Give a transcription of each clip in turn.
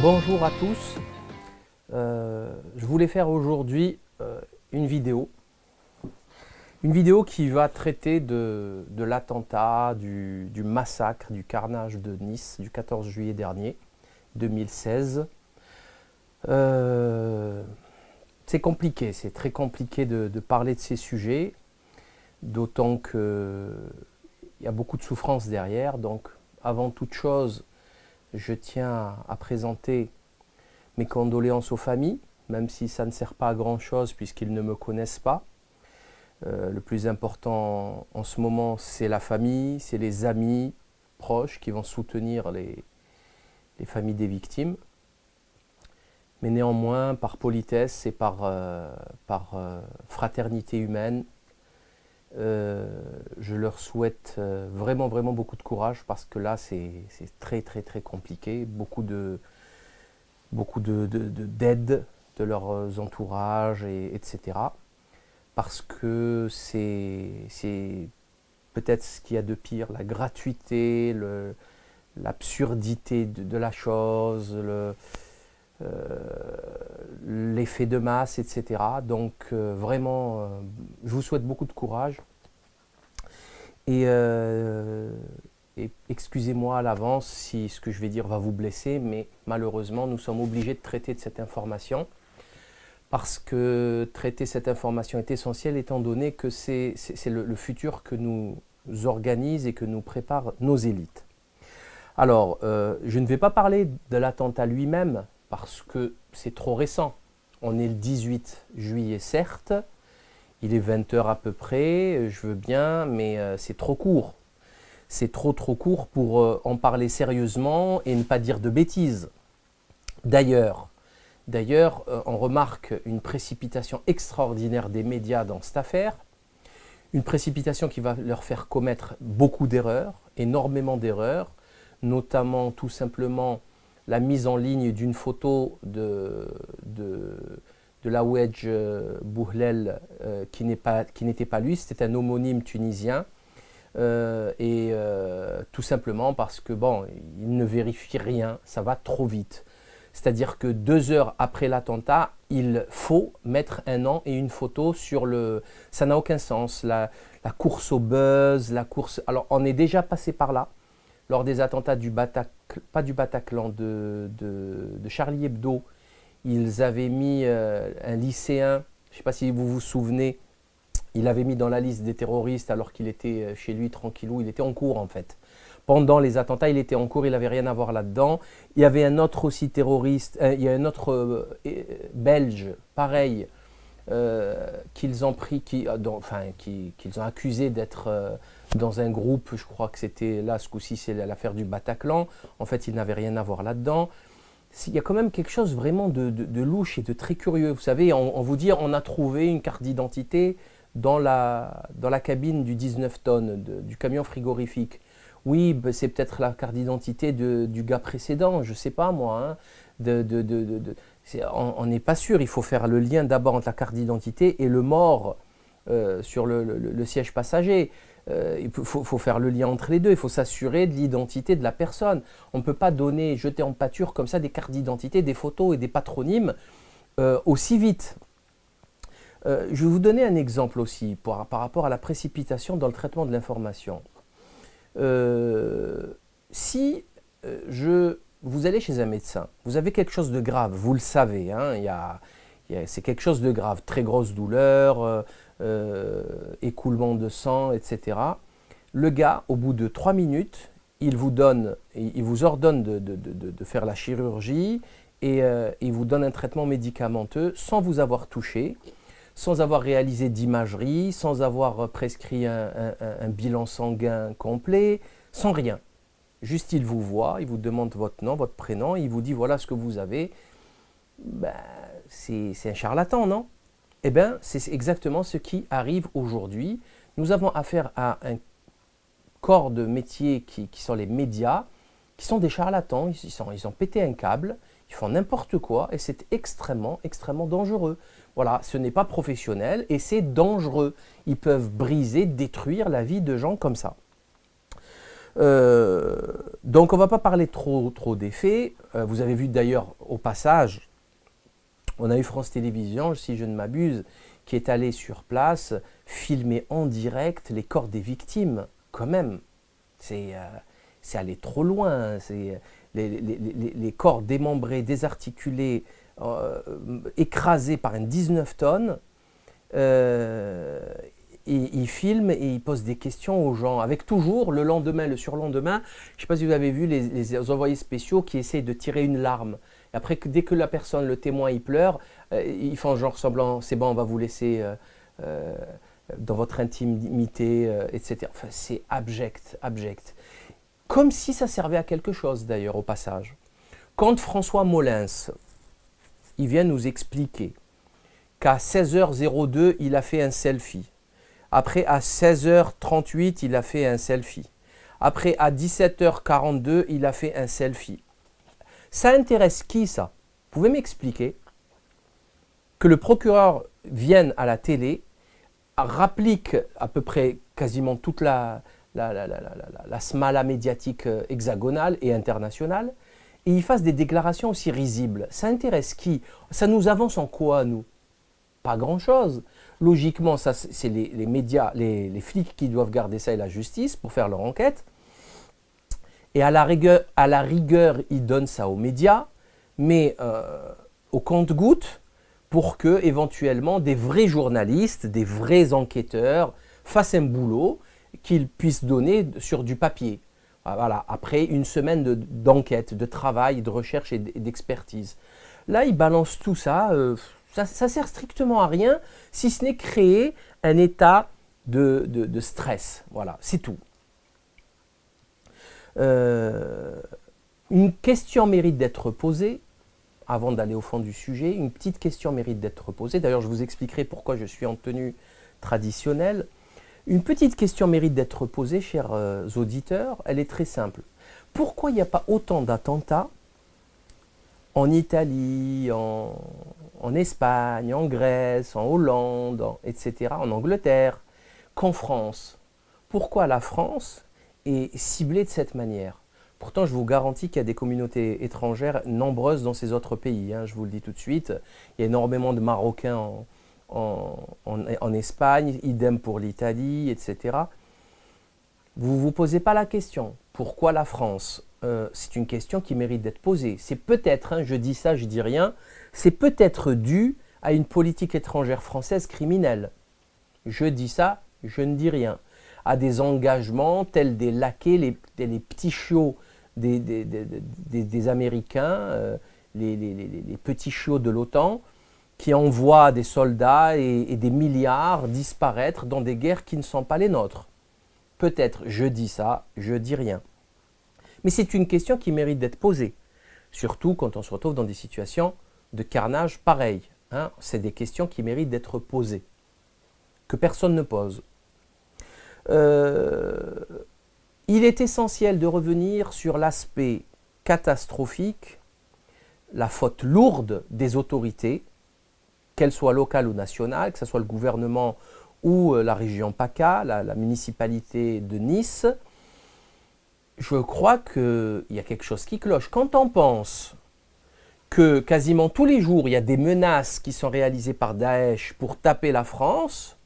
Bonjour à tous, je voulais faire aujourd'hui une vidéo qui va traiter de l'attentat, du massacre, du carnage de Nice du 14 juillet dernier, 2016. C'est compliqué, c'est très compliqué de parler de ces sujets, d'autant qu'il y a beaucoup de souffrance derrière. Donc avant toute chose, je tiens à présenter mes condoléances aux familles, même si ça ne sert pas à grand chose puisqu'ils ne me connaissent pas. Le plus important en ce moment, c'est la famille, c'est les amis proches qui vont soutenir les familles des victimes. Mais néanmoins, par politesse et par fraternité humaine, je leur souhaite vraiment beaucoup de courage, parce que là c'est très compliqué, beaucoup d'aide de leurs entourages, etc. Parce que c'est peut-être ce qu'il y a de pire, la gratuité, l'absurdité de la chose, l'effet de masse, etc. Donc vraiment, je vous souhaite beaucoup de courage et excusez-moi à l'avance si ce que je vais dire va vous blesser, mais malheureusement nous sommes obligés de traiter de cette information, parce que traiter cette information est essentiel, étant donné que c'est le futur que nous organise et que nous préparent nos élites. Alors, je ne vais pas parler de l'attentat lui-même, parce que c'est trop récent. On est le 18 juillet, certes, il est 20 h à peu près, je veux bien, mais c'est trop court. C'est trop court pour en parler sérieusement et ne pas dire de bêtises. D'ailleurs, on remarque une précipitation extraordinaire des médias dans cette affaire, une précipitation qui va leur faire commettre beaucoup d'erreurs, énormément d'erreurs, notamment tout simplement la mise en ligne d'une photo de l'Aouedj Bouhlel qui n'était pas lui, c'était un homonyme tunisien, tout simplement parce que bon, il ne vérifie rien, ça va trop vite. C'est-à-dire que 2 heures après l'attentat, il faut mettre un nom et une photo sur le... Ça n'a aucun sens, la course au buzz, la course... Alors on est déjà passé par là, lors des attentats du Bataclan, de Charlie Hebdo. Ils avaient mis un lycéen, je ne sais pas si vous vous souvenez, il avait mis dans la liste des terroristes alors qu'il était chez lui tranquillou, il était en cours en fait. Pendant les attentats, il était en cours, il n'avait rien à voir là-dedans. Il y avait un autre aussi terroriste, il y a un autre belge, pareil, qu'ils ont pris, qu'ils ont accusé d'être dans un groupe, je crois que c'était là, ce coup-ci, c'est l'affaire du Bataclan. En fait, il n'avait rien à voir là-dedans. Il y a quand même quelque chose vraiment de louche et de très curieux. Vous savez, on vous dit, on a trouvé une carte d'identité dans la cabine du 19 tonnes, du camion frigorifique. Oui, ben c'est peut-être la carte d'identité du gars précédent, je ne sais pas moi. Hein, on n'est pas sûr, il faut faire le lien d'abord entre la carte d'identité et le mort sur le siège passager. Il faut faire le lien entre les deux, il faut s'assurer de l'identité de la personne. On ne peut pas jeter en pâture comme ça des cartes d'identité, des photos et des patronymes aussi vite. Je vais vous donner un exemple aussi par rapport à la précipitation dans le traitement de l'information. Si vous allez chez un médecin, vous avez quelque chose de grave, vous le savez, hein, c'est quelque chose de grave, très grosse douleur, écoulement de sang, etc. Le gars, au bout de 3 minutes, il vous ordonne de faire la chirurgie et il vous donne un traitement médicamenteux sans vous avoir touché, sans avoir réalisé d'imagerie, sans avoir prescrit un bilan sanguin complet, sans rien. Juste il vous voit, il vous demande votre nom, votre prénom, il vous dit voilà ce que vous avez. Ben, c'est un charlatan, non? Eh bien, c'est exactement ce qui arrive aujourd'hui. Nous avons affaire à un corps de métier qui sont les médias, qui sont des charlatans, ils ont pété un câble, ils font n'importe quoi et c'est extrêmement dangereux. Voilà, ce n'est pas professionnel et c'est dangereux. Ils peuvent briser, détruire la vie de gens comme ça. Donc on ne va pas parler trop des faits. Vous avez vu d'ailleurs au passage, on a eu France Télévisions, si je ne m'abuse, qui est allé sur place filmer en direct les corps des victimes, quand même. C'est aller trop loin. Les corps démembrés, désarticulés, écrasés par une 19 tonnes. Il filme et il pose des questions aux gens, avec toujours le lendemain, le surlendemain. Je ne sais pas si vous avez vu les envoyés spéciaux qui essayent de tirer une larme. Et après, dès que la personne, le témoin, il pleure, ils font genre semblant, c'est bon, on va vous laisser dans votre intimité, etc. Enfin, c'est abject, abject. Comme si ça servait à quelque chose d'ailleurs au passage. Quand François Molins, il vient nous expliquer qu'à 16h02, il a fait un selfie. Après, à 16h38, il a fait un selfie. Après, à 17h42, il a fait un selfie. Ça intéresse qui, ça? Vous pouvez m'expliquer? Que le procureur vienne à la télé, rapplique à peu près quasiment toute la smala médiatique hexagonale et internationale, et il fasse des déclarations aussi risibles. Ça intéresse qui? Ça nous avance en quoi, nous? Pas grand-chose. Logiquement, ça, c'est les médias, les flics qui doivent garder ça et la justice pour faire leur enquête. Et à la rigueur, ils donnent ça aux médias, mais au compte-gouttes, pour que, éventuellement, des vrais journalistes, des vrais enquêteurs fassent un boulot qu'ils puissent donner sur du papier. Voilà, après une semaine d'enquête, de travail, de recherche et d'expertise. Là, ils balancent tout ça. Ça sert strictement à rien, si ce n'est créer un état de stress. Voilà, c'est tout. Une question mérite d'être posée, avant d'aller au fond du sujet. Une petite question mérite d'être posée. D'ailleurs, je vous expliquerai pourquoi je suis en tenue traditionnelle. Une petite question mérite d'être posée, chers auditeurs. Elle est très simple. Pourquoi il n'y a pas autant d'attentats en Italie, en Espagne, en Grèce, en Hollande, etc., en Angleterre, qu'en France? Pourquoi la France est ciblée de cette manière? Pourtant, je vous garantis qu'il y a des communautés étrangères nombreuses dans ces autres pays, hein, je vous le dis tout de suite. Il y a énormément de Marocains en Espagne, idem pour l'Italie, etc. Vous ne vous posez pas la question. Pourquoi la France? C'est une question qui mérite d'être posée. C'est peut-être, hein, je dis ça, je dis rien, c'est peut-être dû à une politique étrangère française criminelle. Je dis ça, je ne dis rien. À des engagements tels des laquais, les petits chiots des Américains, les petits chiots de l'OTAN, qui envoient des soldats et des milliards disparaître dans des guerres qui ne sont pas les nôtres. Peut-être, je dis ça, je dis rien. Mais c'est une question qui mérite d'être posée, surtout quand on se retrouve dans des situations de carnage pareil. Hein. C'est des questions qui méritent d'être posées, que personne ne pose. Il est essentiel de revenir sur l'aspect catastrophique, la faute lourde des autorités, qu'elles soient locales ou nationales, que ce soit le gouvernement ou la région PACA, la municipalité de Nice. Je crois qu'il y a quelque chose qui cloche. Quand on pense que quasiment tous les jours, il y a des menaces qui sont réalisées par Daesh pour taper la France,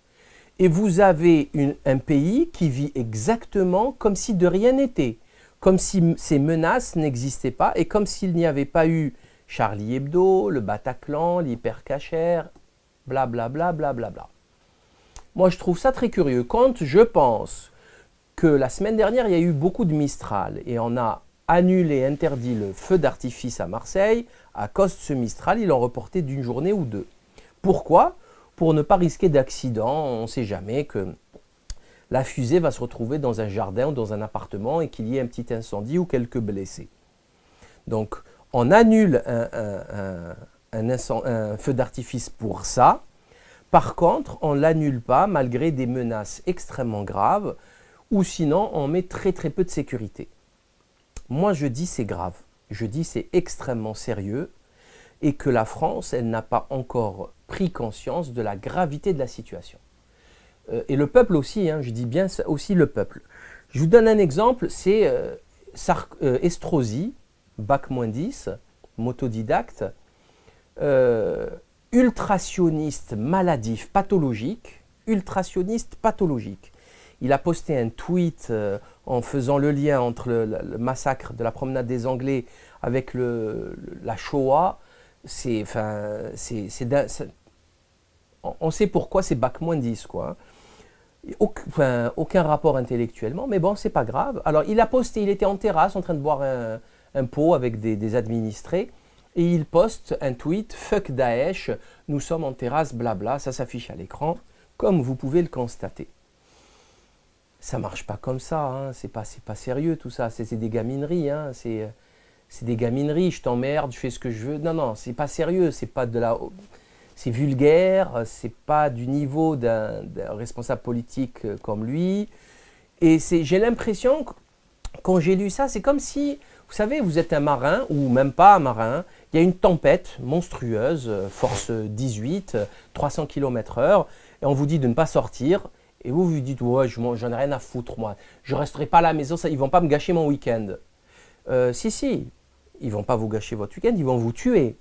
et vous avez un pays qui vit exactement comme si de rien n'était, comme si ces menaces n'existaient pas, et comme s'il n'y avait pas eu Charlie Hebdo, le Bataclan, l'hypercacher, blablabla, blablabla. Moi, je trouve ça très curieux. Quand je pense que la semaine dernière, il y a eu beaucoup de Mistral et on a annulé, interdit le feu d'artifice à Marseille, à cause de ce Mistral, ils l'ont reporté d'une journée ou deux. Pourquoi? Pour ne pas risquer d'accident. On ne sait jamais que la fusée va se retrouver dans un jardin ou dans un appartement et qu'il y ait un petit incendie ou quelques blessés. Donc, on annule un feu d'artifice pour ça. Par contre, on ne l'annule pas malgré des menaces extrêmement graves ou sinon on met très très peu de sécurité. Moi je dis c'est grave, je dis c'est extrêmement sérieux et que la France, elle n'a pas encore pris conscience de la gravité de la situation. Et le peuple aussi, hein, je dis bien aussi le peuple. Je vous donne un exemple, c'est Estrosi, bac-10, motodidacte, ultrationniste maladif pathologique, ultrationniste pathologique. Il a posté un tweet en faisant le lien entre le massacre de la promenade des Anglais avec la Shoah. On sait pourquoi c'est bac-10, quoi. Aucun rapport intellectuellement, mais bon, c'est pas grave. Alors, il a posté, il était en terrasse en train de boire un pot avec des administrés, et il poste un tweet, fuck Daesh, nous sommes en terrasse, blabla, ça s'affiche à l'écran, comme vous pouvez le constater. Ça marche pas comme ça, hein. C'est pas sérieux tout ça, c'est des gamineries, hein. C'est des gamineries, je t'emmerde, je fais ce que je veux. Non, non, c'est pas sérieux, c'est vulgaire, c'est pas du niveau d'un responsable politique comme lui. Et j'ai l'impression, quand j'ai lu ça, c'est comme si, vous savez, vous êtes un marin, ou même pas un marin, il y a une tempête monstrueuse, force 18, 300 km/h, et on vous dit de ne pas sortir, et vous vous dites, ouais, j'en ai rien à foutre, moi, je resterai pas à la maison, ils vont pas me gâcher mon week-end. Si, ils vont pas vous gâcher votre week-end, ils vont vous tuer.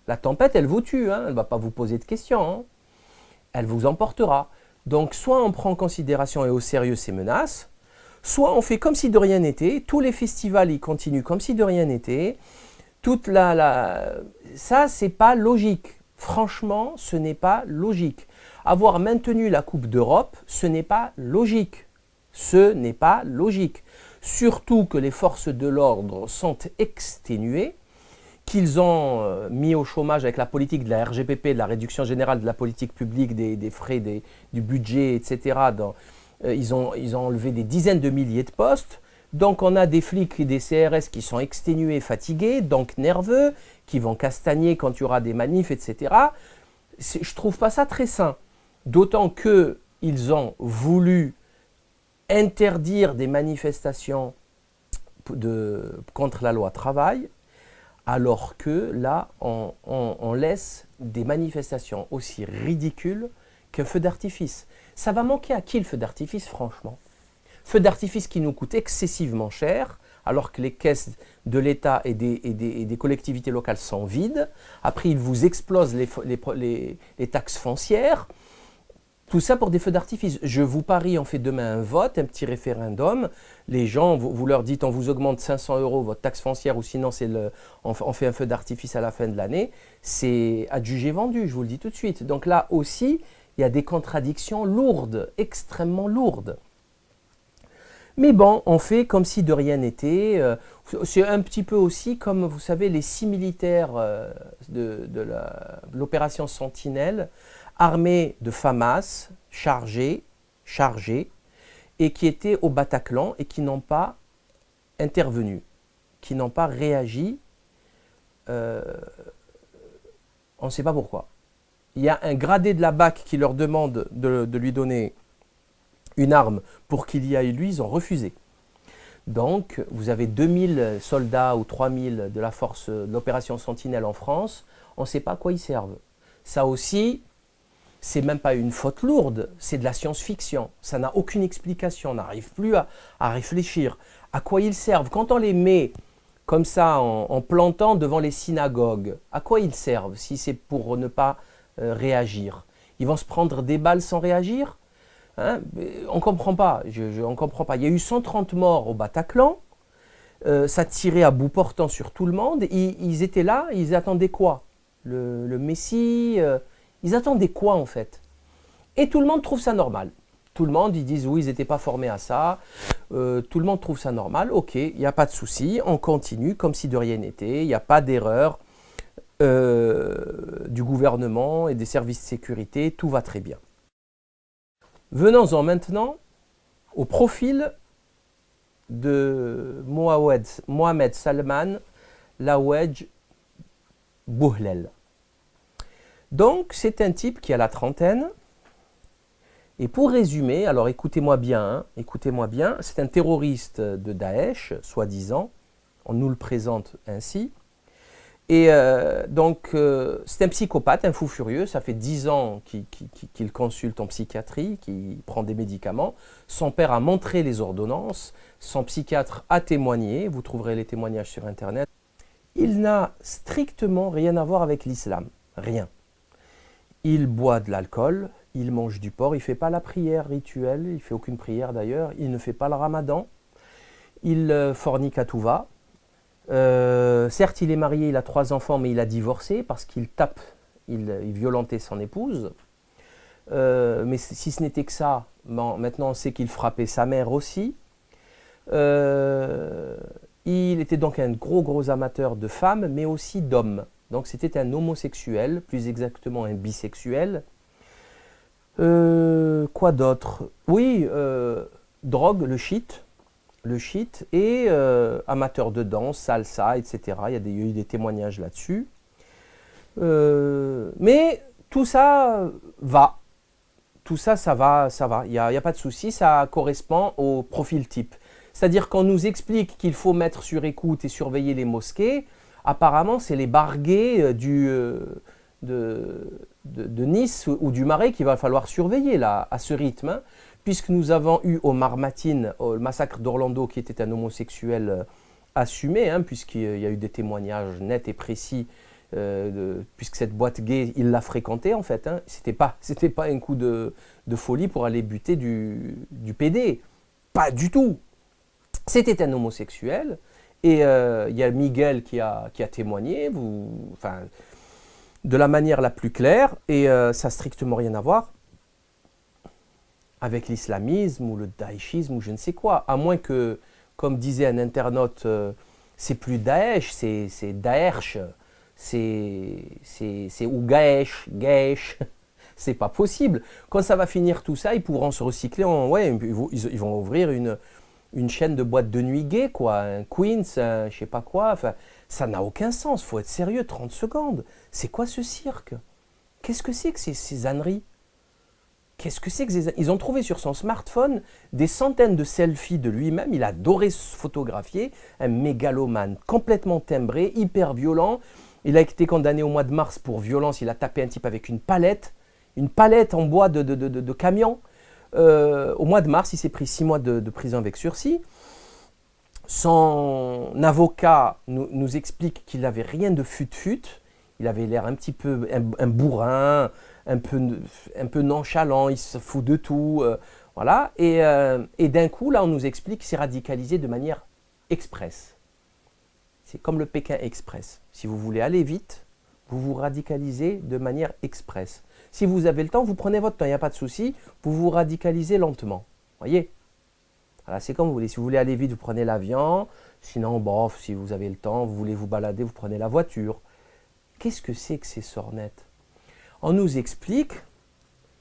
La tempête, elle vous tue, hein, elle ne va pas vous poser de questions, hein. Elle vous emportera. Donc, soit on prend en considération et au sérieux ces menaces, soit on fait comme si de rien n'était, tous les festivals, ils continuent comme si de rien n'était. Ça, c'est pas logique. Franchement, ce n'est pas logique. Avoir maintenu la Coupe d'Europe, ce n'est pas logique. Ce n'est pas logique. Surtout que les forces de l'ordre sont exténuées, qu'ils ont mis au chômage avec la politique de la RGPP, de la réduction générale de la politique publique, des frais, du budget, etc. Ils ont enlevé des dizaines de milliers de postes. Donc on a des flics et des CRS qui sont exténués, fatigués, donc nerveux, qui vont castagner quand il y aura des manifs, etc. Je ne trouve pas ça très sain. D'autant qu'ils ont voulu interdire des manifestations contre la loi travail, alors que là, on laisse des manifestations aussi ridicules qu'un feu d'artifice. Ça va manquer à qui le feu d'artifice, franchement? Feu d'artifice qui nous coûte excessivement cher, alors que les caisses de l'État et des collectivités locales sont vides. Après, ils vous explosent les taxes foncières. Tout ça pour des feux d'artifice. Je vous parie, on fait demain un vote, un petit référendum. Les gens, vous leur dites, on vous augmente 500 € votre taxe foncière, ou sinon on fait un feu d'artifice à la fin de l'année. C'est adjugé vendu, je vous le dis tout de suite. Donc là aussi, il y a des contradictions lourdes, extrêmement lourdes. Mais bon, on fait comme si de rien n'était. C'est un petit peu aussi comme, vous savez, les 6 militaires de l'opération Sentinelle, armés de FAMAS, chargés, et qui étaient au Bataclan et qui n'ont pas intervenu, qui n'ont pas réagi. On ne sait pas pourquoi. Il y a un gradé de la BAC qui leur demande de lui donner une arme pour qu'il y aille lui, ils ont refusé. Donc, vous avez 2000 soldats ou 3000 de la force de l'opération Sentinelle en France, on ne sait pas à quoi ils servent. Ça aussi, c'est même pas une faute lourde, c'est de la science-fiction. Ça n'a aucune explication, on n'arrive plus à réfléchir. À quoi ils servent? Quand on les met comme ça en plantant devant les synagogues, à quoi ils servent si c'est pour ne pas réagir? Ils vont se prendre des balles sans réagir? Hein? On ne comprend pas, on comprend pas. Il y a eu 130 morts au Bataclan, ça tirait à bout portant sur tout le monde. Ils étaient là, ils attendaient quoi? Le Messie, ils attendaient quoi en fait? Et tout le monde trouve ça normal. Tout le monde, ils disent oui, ils n'étaient pas formés à ça. Tout le monde trouve ça normal. Ok, il n'y a pas de souci, on continue comme si de rien n'était. Il n'y a pas d'erreur du gouvernement et des services de sécurité, tout va très bien. Venons-en maintenant au profil de Mohamed Salman Laouedj Bouhlel. Donc, c'est un type qui a la trentaine. Et pour résumer, alors écoutez-moi bien, c'est un terroriste de Daesh, soi-disant, on nous le présente ainsi. Et donc, c'est un psychopathe, un fou furieux. Ça fait 10 ans qu'il consulte en psychiatrie, qu'il prend des médicaments. Son père a montré les ordonnances. Son psychiatre a témoigné. Vous trouverez les témoignages sur Internet. Il n'a strictement rien à voir avec l'islam. Rien. Il boit de l'alcool, il mange du porc, il ne fait pas la prière rituelle, il ne fait aucune prière d'ailleurs, il ne fait pas le ramadan. Il fornique à tout va. Certes, il est marié, il a 3 enfants, mais il a divorcé parce qu'il tape, il violentait son épouse. Mais si ce n'était que ça, bon, maintenant on sait qu'il frappait sa mère aussi. Il était donc un gros amateur de femmes, mais aussi d'hommes. Donc c'était un homosexuel, plus exactement un bisexuel. Quoi d'autre? Oui, drogue, le shit et amateur de danse, salsa, etc. Il y a eu des témoignages là-dessus. Mais tout ça va. Tout ça, ça va. Il n'y a pas de souci, ça correspond au profil type. C'est-à-dire qu'on nous explique qu'il faut mettre sur écoute et surveiller les mosquées. Apparemment, c'est les barguets de Nice ou du Marais qu'il va falloir surveiller là, à ce rythme. Hein, puisque nous avons eu au Marmatine, le massacre d'Orlando, qui était un homosexuel assumé, hein, puisqu'il y a eu des témoignages nets et précis, puisque cette boîte gay, il l'a fréquentée en fait. Hein, c'était pas un coup de folie pour aller buter du PD. Pas du tout. C'était un homosexuel. Et il y a Miguel qui a témoigné, de la manière la plus claire, et ça n'a strictement rien à voir avec l'islamisme ou le daïchisme ou je ne sais quoi, à moins que, comme disait un internaute, c'est plus Daesh, c'est Daesh, c'est ou Gaesh, c'est pas possible. Quand ça va finir tout ça, ils pourront se recycler ils vont ouvrir une chaîne de boîtes de nuit gay, quoi, un Queens, je sais pas quoi, enfin, ça n'a aucun sens, faut être sérieux, 30 secondes. C'est quoi ce cirque? Qu'est-ce que c'est que ces âneries? Qu'est-ce que c'est que Ils ont trouvé sur son smartphone des centaines de selfies de lui-même, il adorait se photographier, un mégalomane complètement timbré, hyper violent. Il a été condamné au mois de mars pour violence, il a tapé un type avec une palette en bois de camion. Au mois de mars, il s'est pris 6 mois de prison avec sursis. Son avocat nous explique qu'il n'avait rien de fut-fut. Il avait l'air un petit peu un bourrin, un peu nonchalant, il se fout de tout. Voilà. Et d'un coup, là, on nous explique qu'il s'est radicalisé de manière express. C'est comme le Pékin Express. Si vous voulez aller vite, vous vous radicalisez de manière express. Si vous avez le temps, vous prenez votre temps, il n'y a pas de souci, vous vous radicalisez lentement. Voyez? Voilà, c'est comme vous voulez. Si vous voulez aller vite, vous prenez l'avion. Sinon, bof, si vous avez le temps, vous voulez vous balader, vous prenez la voiture. Qu'est-ce que c'est que ces sornettes? On nous explique,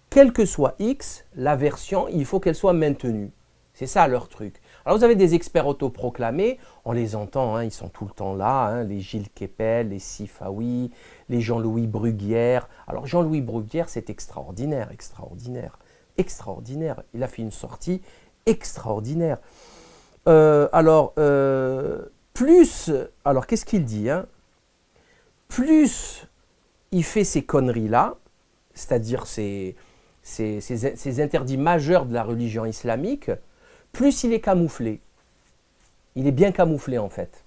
quel que soit X, la version, il faut qu'elle soit maintenue. C'est ça leur truc. Alors vous avez des experts autoproclamés, on les entend, hein, ils sont tout le temps là, hein, les Gilles Kepel, les Sifawi, les Jean-Louis Bruguière. Alors Jean-Louis Bruguière, c'est extraordinaire. Il a fait une sortie extraordinaire. Alors qu'est-ce qu'il dit, hein? Plus il fait ces conneries-là, c'est-à-dire ces interdits majeurs de la religion islamique, plus il est camouflé. Il est bien camouflé en fait.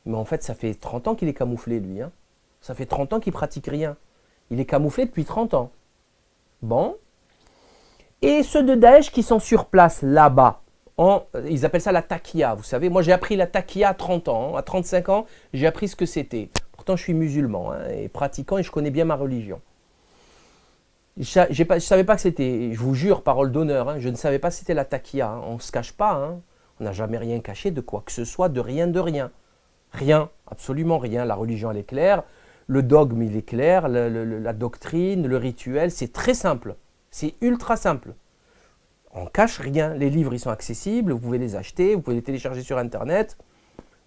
Mais en fait, ça fait 30 ans qu'il est camouflé lui. Hein. Ça fait 30 ans qu'il pratique rien. Il est camouflé depuis 30 ans. Bon. Et ceux de Daesh qui sont sur place là-bas, ils appellent ça la taqiya, vous savez. Moi j'ai appris la taqiya à 30 ans. À 35 ans, j'ai appris ce que c'était. Pourtant je suis musulman hein, et pratiquant et je connais bien ma religion. Je ne savais pas que c'était, je vous jure, parole d'honneur, hein, je ne savais pas que c'était la taqiya. Hein, on ne se cache pas, hein, on n'a jamais rien caché de quoi que ce soit, de rien. Rien, absolument rien. La religion elle est claire, le dogme il est clair, la doctrine, le rituel, c'est très simple. C'est ultra simple. On ne cache rien. Les livres, ils sont accessibles, vous pouvez les acheter, vous pouvez les télécharger sur Internet.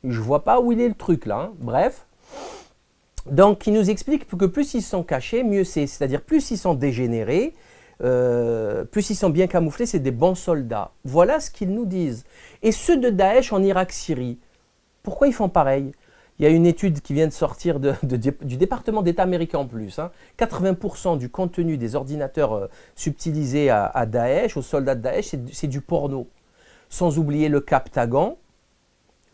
Je ne vois pas où il est le truc là. Hein. Bref. Donc, il nous explique que plus ils sont cachés, mieux c'est. C'est-à-dire, plus ils sont dégénérés, plus ils sont bien camouflés, c'est des bons soldats. Voilà ce qu'ils nous disent. Et ceux de Daesh en Irak-Syrie, pourquoi ils font pareil? Il y a une étude qui vient de sortir du département d'État américain en plus. 80% du contenu des ordinateurs subtilisés à Daesh, aux soldats de Daesh, c'est du porno. Sans oublier le Captagon.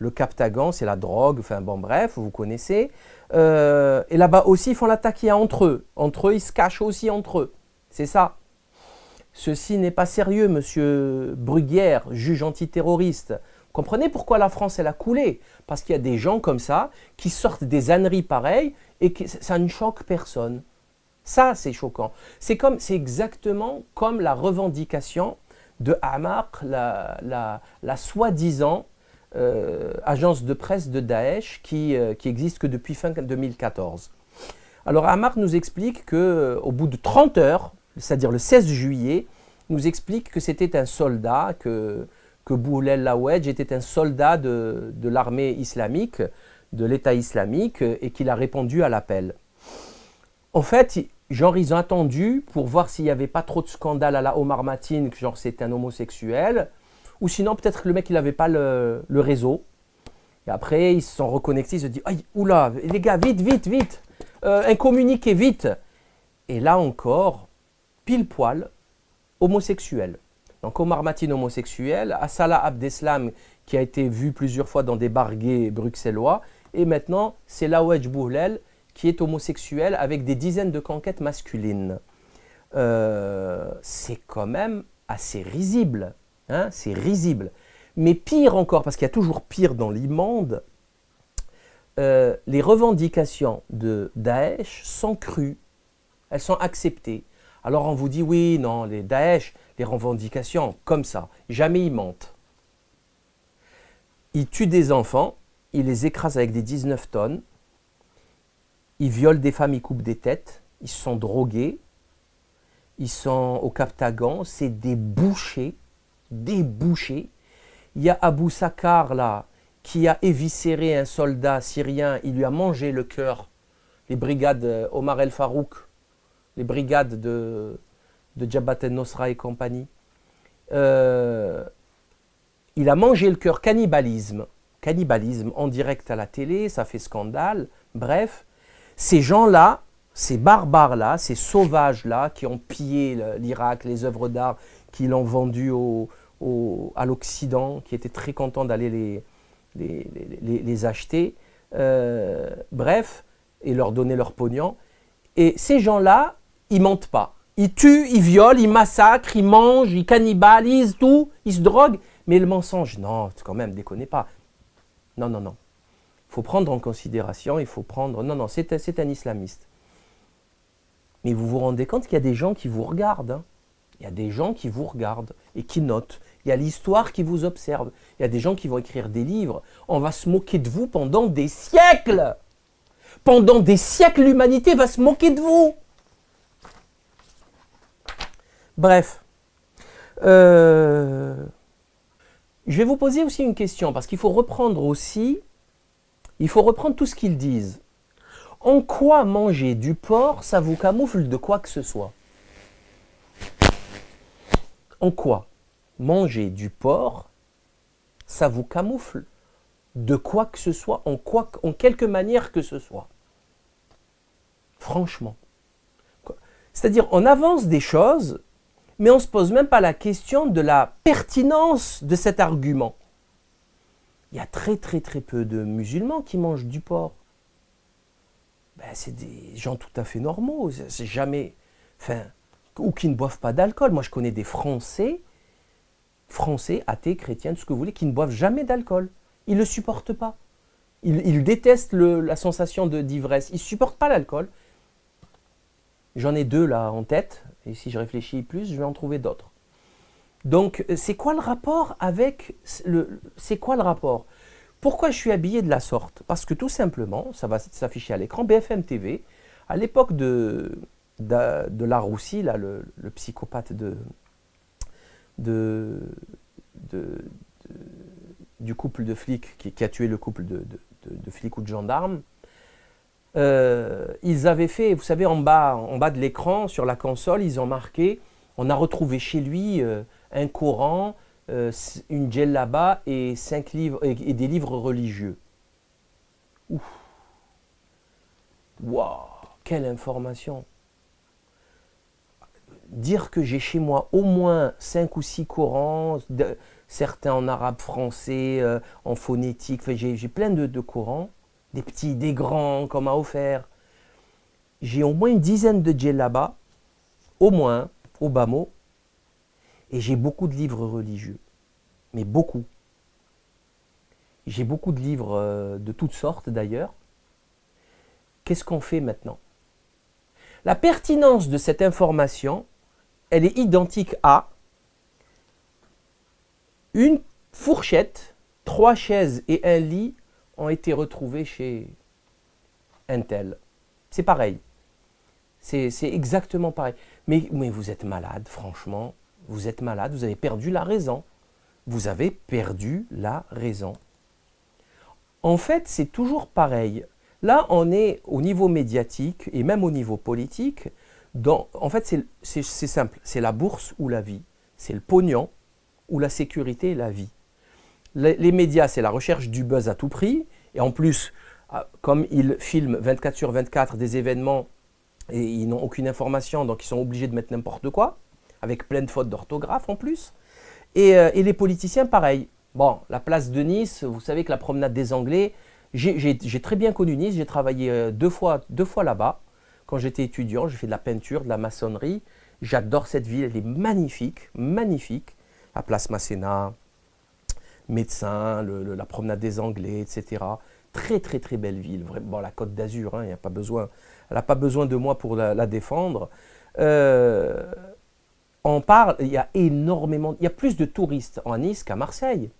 Le Captagon, c'est la drogue, enfin bon bref, vous connaissez. Et là-bas aussi, ils font la taquilla entre eux. Entre eux, ils se cachent aussi entre eux. C'est ça. Ceci n'est pas sérieux, monsieur Bruguière, juge antiterroriste. Comprenez pourquoi la France, elle a coulé? Parce qu'il y a des gens comme ça qui sortent des âneries pareilles et que ça ne choque personne. Ça, c'est choquant. C'est exactement comme la revendication de Amaq, la soi-disant agence de presse de Daesh qui existe que depuis fin 2014. Alors Amaq nous explique qu'au bout de 30 heures, c'est-à-dire le 16 juillet, nous explique que c'était un soldat, que Boulel Lawedge était un soldat de l'armée islamique, de l'État islamique, et qu'il a répondu à l'appel. En fait, genre, ils ont attendu pour voir s'il n'y avait pas trop de scandale à la Omar Mateen, que genre c'est un homosexuel, ou sinon peut-être que le mec il n'avait pas le réseau. Et après, ils se sont reconnectés, ils se disent « Aïe, oula, les gars, vite, vite, vite, un communiqué, vite !» Et là encore, pile poil, homosexuel. Donc Omar Mateen homosexuel, Assalah Abdeslam qui a été vu plusieurs fois dans des bars gays bruxellois, et maintenant c'est Lawedge Boulel qui est homosexuel avec des dizaines de conquêtes masculines. C'est quand même assez risible, hein, c'est risible. Mais pire encore, parce qu'il y a toujours pire dans l'immonde, les revendications de Daesh sont crues, elles sont acceptées. Alors on vous dit oui, non, les Daesh, les revendications, comme ça, jamais ils mentent. Ils tuent des enfants, ils les écrasent avec des 19 tonnes, ils violent des femmes, ils coupent des têtes, ils sont drogués, ils sont au Captagon, c'est des bouchers, des bouchers. Il y a Abou Sakar là, qui a éviscéré un soldat syrien, il lui a mangé le cœur, les brigades Omar El Farouk, les brigades de Jabhat el-Nosra et compagnie. Il a mangé le cœur, cannibalisme en direct à la télé, ça fait scandale, bref. Ces gens-là, ces barbares-là, ces sauvages-là qui ont pillé l'Irak, les œuvres d'art, qui l'ont vendu à l'Occident, qui étaient très contents d'aller les acheter, bref, et leur donner leur pognon. Et ces gens-là, ils mentent pas. Ils tuent, ils violent, ils massacrent, ils mangent, ils cannibalisent, tout, ils se droguent. Mais le mensonge, non, quand même, déconnez pas. Non, non, non. Il faut prendre en considération, il faut prendre... Non, non, c'est un islamiste. Mais vous vous rendez compte qu'il y a des gens qui vous regardent. Hein. Il y a des gens qui vous regardent et qui notent. Il y a l'histoire qui vous observe. Il y a des gens qui vont écrire des livres. On va se moquer de vous pendant des siècles. Pendant des siècles, l'humanité va se moquer de vous. Bref. Je vais vous poser aussi une question, parce qu'il faut reprendre aussi... Il faut reprendre tout ce qu'ils disent. En quoi manger du porc, ça vous camoufle de quoi que ce soit? En quoi manger du porc, ça vous camoufle de quoi que ce soit, en quelque manière que ce soit? Franchement. C'est-à-dire, on avance des choses, mais on ne se pose même pas la question de la pertinence de cet argument. Il y a très peu de musulmans qui mangent du porc. Ben, c'est des gens tout à fait normaux, c'est jamais... Enfin, ou qui ne boivent pas d'alcool. Moi, je connais des Français, athées, chrétiens, tout ce que vous voulez, qui ne boivent jamais d'alcool. Ils ne le supportent pas. Ils détestent la sensation d'ivresse. Ils ne supportent pas l'alcool. J'en ai deux là en tête, et si je réfléchis plus, je vais en trouver d'autres. Donc, c'est quoi le rapport avec... C'est quoi le rapport? Pourquoi je suis habillé de la sorte? Parce que tout simplement, ça va s'afficher à l'écran, BFM TV, à l'époque de Laroussi, là, le psychopathe du couple de flics qui a tué le couple de flics ou de gendarmes, ils avaient fait, vous savez, en bas de l'écran, sur la console, ils ont marqué, on a retrouvé chez lui un Coran, une djellaba et 5 livres et des livres religieux. Ouf, waouh, quelle information! Dire que j'ai chez moi au moins 5 ou 6 Corans, certains en arabe français, en phonétique, enfin, j'ai plein de Corans, des petits, des grands qu'on m'a offert. J'ai au moins une dizaine de djellabas, au moins, au bas mot, et j'ai beaucoup de livres religieux, mais beaucoup. J'ai beaucoup de livres de toutes sortes d'ailleurs. Qu'est-ce qu'on fait maintenant? La pertinence de cette information, elle est identique à une fourchette, 3 chaises et un lit ont été retrouvés chez un tel. C'est pareil. C'est exactement pareil. Mais vous êtes malade, franchement. Vous êtes malade, vous avez perdu la raison. Vous avez perdu la raison. En fait, c'est toujours pareil. Là, on est au niveau médiatique et même au niveau politique. En fait, c'est simple. C'est la bourse ou la vie. C'est le pognon ou la sécurité et la vie. Les médias, c'est la recherche du buzz à tout prix. Et en plus, comme ils filment 24 sur 24 des événements et ils n'ont aucune information, donc ils sont obligés de mettre n'importe quoi, avec plein de fautes d'orthographe en plus. Et les politiciens, pareil. Bon, la place de Nice, vous savez que la promenade des Anglais, j'ai très bien connu Nice, j'ai travaillé deux fois là-bas. Quand j'étais étudiant, j'ai fait de la peinture, de la maçonnerie. J'adore cette ville, elle est magnifique, magnifique. La place Masséna, médecin, la promenade des Anglais, etc. Très, très, très belle ville. Vraiment, bon, la Côte d'Azur, hein, elle n'a pas besoin de moi pour la défendre. On parle, il y a énormément, il y a plus de touristes en Nice qu'à Marseille.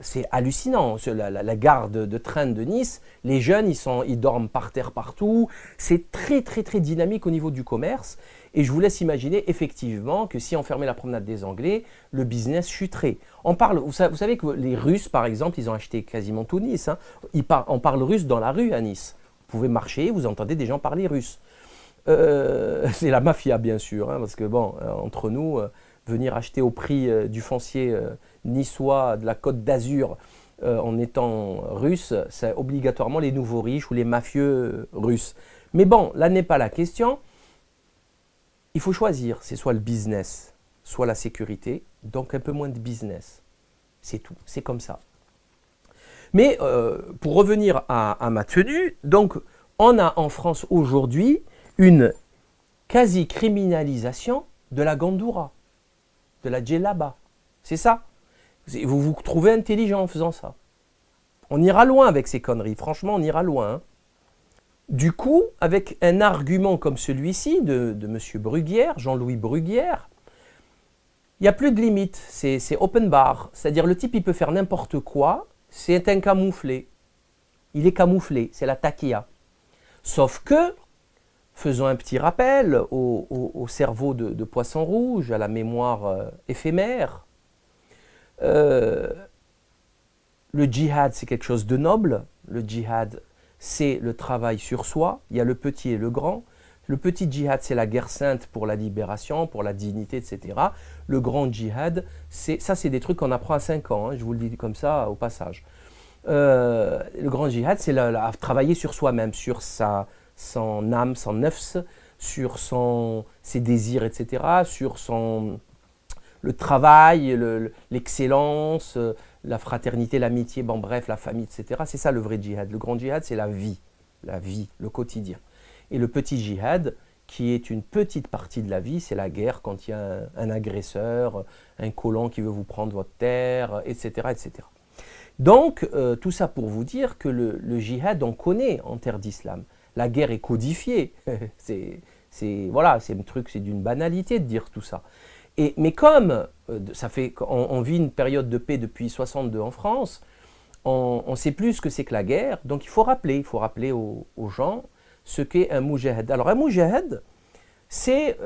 C'est hallucinant, la gare de train de Nice, les jeunes ils dorment par terre partout, c'est très très très dynamique au niveau du commerce et je vous laisse imaginer effectivement que si on fermait la promenade des Anglais, le business chuterait. On parle, vous savez que les Russes par exemple, ils ont acheté quasiment tout Nice, hein. On parle russe dans la rue à Nice, vous pouvez marcher, vous entendez des gens parler russe. C'est la mafia bien sûr, hein, parce que bon, entre nous, venir acheter au prix du foncier niçois de la Côte d'Azur en étant russe, c'est obligatoirement les nouveaux riches ou les mafieux russes. Mais bon, là n'est pas la question. Il faut choisir, c'est soit le business, soit la sécurité, donc un peu moins de business. C'est tout, c'est comme ça. Mais pour revenir à ma tenue, donc on a en France aujourd'hui une quasi-criminalisation de la gandoura, de la djellaba. C'est ça. Vous vous trouvez intelligent en faisant ça. On ira loin avec ces conneries. Franchement, on ira loin. Hein. Du coup, avec un argument comme celui-ci de M. Bruguière, Jean-Louis Bruguière, il n'y a plus de limite. C'est open bar. C'est-à-dire le type, il peut faire n'importe quoi. C'est un camouflé. Il est camouflé. C'est la taquilla. Sauf que, faisons un petit rappel au cerveau de poisson rouge, à la mémoire éphémère. Le djihad, c'est quelque chose de noble. Le djihad, c'est le travail sur soi. Il y a le petit et le grand. Le petit djihad, c'est la guerre sainte pour la libération, pour la dignité, etc. Le grand djihad, c'est des trucs qu'on apprend à 5 ans. Hein, je vous le dis comme ça au passage. Le grand djihad, c'est travailler sur soi-même, sur son âme, son nefs, sur ses désirs, etc., sur le travail, l'excellence, la fraternité, l'amitié, bon bref, la famille, etc. C'est ça le vrai djihad. Le grand djihad, c'est la vie, le quotidien. Et le petit djihad, qui est une petite partie de la vie, c'est la guerre quand il y a un agresseur, un colon qui veut vous prendre votre terre, etc. etc. Donc, tout ça pour vous dire que le djihad, on connaît en terre d'islam. La guerre est codifiée. Voilà, c'est un truc, c'est d'une banalité de dire tout ça. Mais comme on vit une période de paix depuis 62 en France, on sait plus ce que c'est que la guerre, donc il faut rappeler aux gens ce qu'est un moujahid. Alors un moujahid, c'est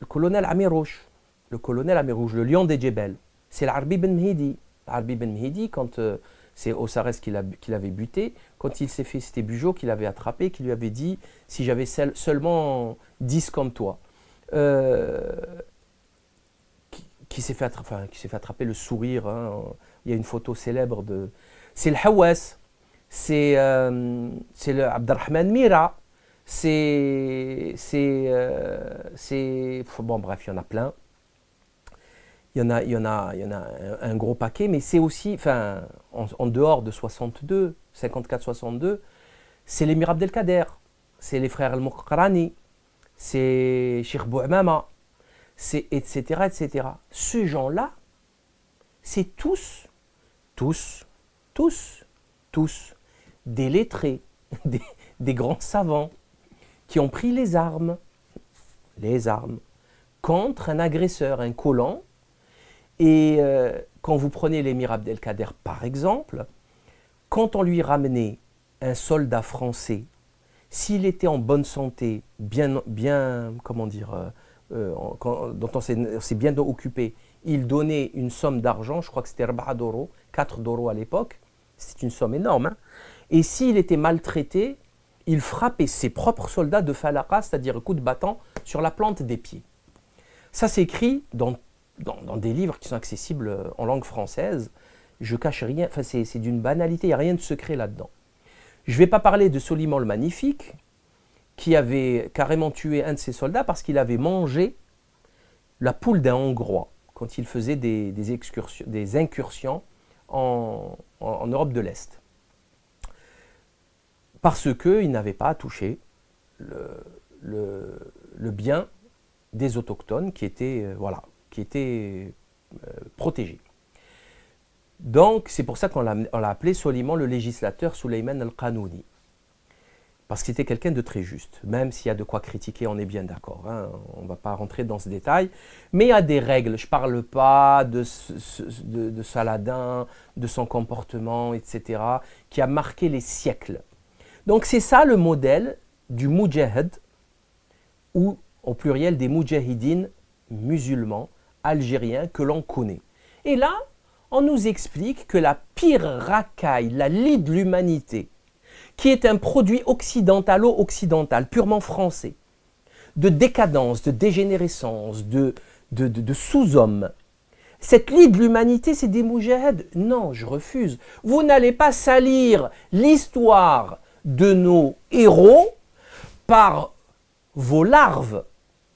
le colonel Amirouche, le lion des Djebel. C'est l'Arbi Ben Mehdi. L'Arbi Ben Mehdi, quand c'est Osarès qui l'avait buté, quand il s'est fait, c'était Bugeaud qui l'avait attrapé, qui lui avait dit « si j'avais seulement 10 comme toi ». Qui s'est fait attraper le sourire. Hein. Il y a une photo célèbre de... C'est le Hawass. c'est le Abdelrahman Mira, bon bref, il y en a plein. Il y en a un gros paquet, mais c'est aussi, enfin, en dehors de 62, 54-62, c'est l'émir Abdelkader, c'est les frères Al-Muqrani, c'est Cheikh Bouamama, c'est etc., etc. Ces gens-là, c'est tous des lettrés, des grands savants qui ont pris les armes contre un agresseur, un colon. Et quand vous prenez l'émir Abdelkader par exemple, quand on lui ramenait un soldat français, s'il était en bonne santé, comment dire, dont on s'est bien occupé, il donnait une somme d'argent, je crois que c'était 4 d'euros à l'époque, c'est une somme énorme, hein. Et s'il était maltraité, il frappait ses propres soldats de falaqa, c'est-à-dire coup de bâton, sur la plante des pieds. Ça s'écrit dans des livres qui sont accessibles en langue française. Je cache rien, enfin c'est d'une banalité, il n'y a rien de secret là-dedans. Je ne vais pas parler de Soliman le Magnifique, qui avait carrément tué un de ses soldats parce qu'il avait mangé la poule d'un Hongrois quand il faisait des incursions en Europe de l'Est. Parce qu'il n'avait pas à toucher le bien des autochtones qui étaient protégés. Donc c'est pour ça qu'on l'a appelé Soliman le législateur Souleymane al-Qanouni. Parce que c'était quelqu'un de très juste. Même s'il y a de quoi critiquer, on est bien d'accord, hein, on ne va pas rentrer dans ce détail. Mais il y a des règles. Je ne parle pas de Saladin, de son comportement, etc., qui a marqué les siècles. Donc c'est ça le modèle du Moudjahid, ou au pluriel des Moudjahidines musulmans, algériens, que l'on connaît. Et là, on nous explique que la pire racaille, la lie de l'humanité, qui est un produit occidentalo-occidental, purement français, de décadence, de dégénérescence, de sous-homme. Cette lie de l'humanité, c'est des moudjahids. Non, je refuse. Vous n'allez pas salir l'histoire de nos héros par vos larves.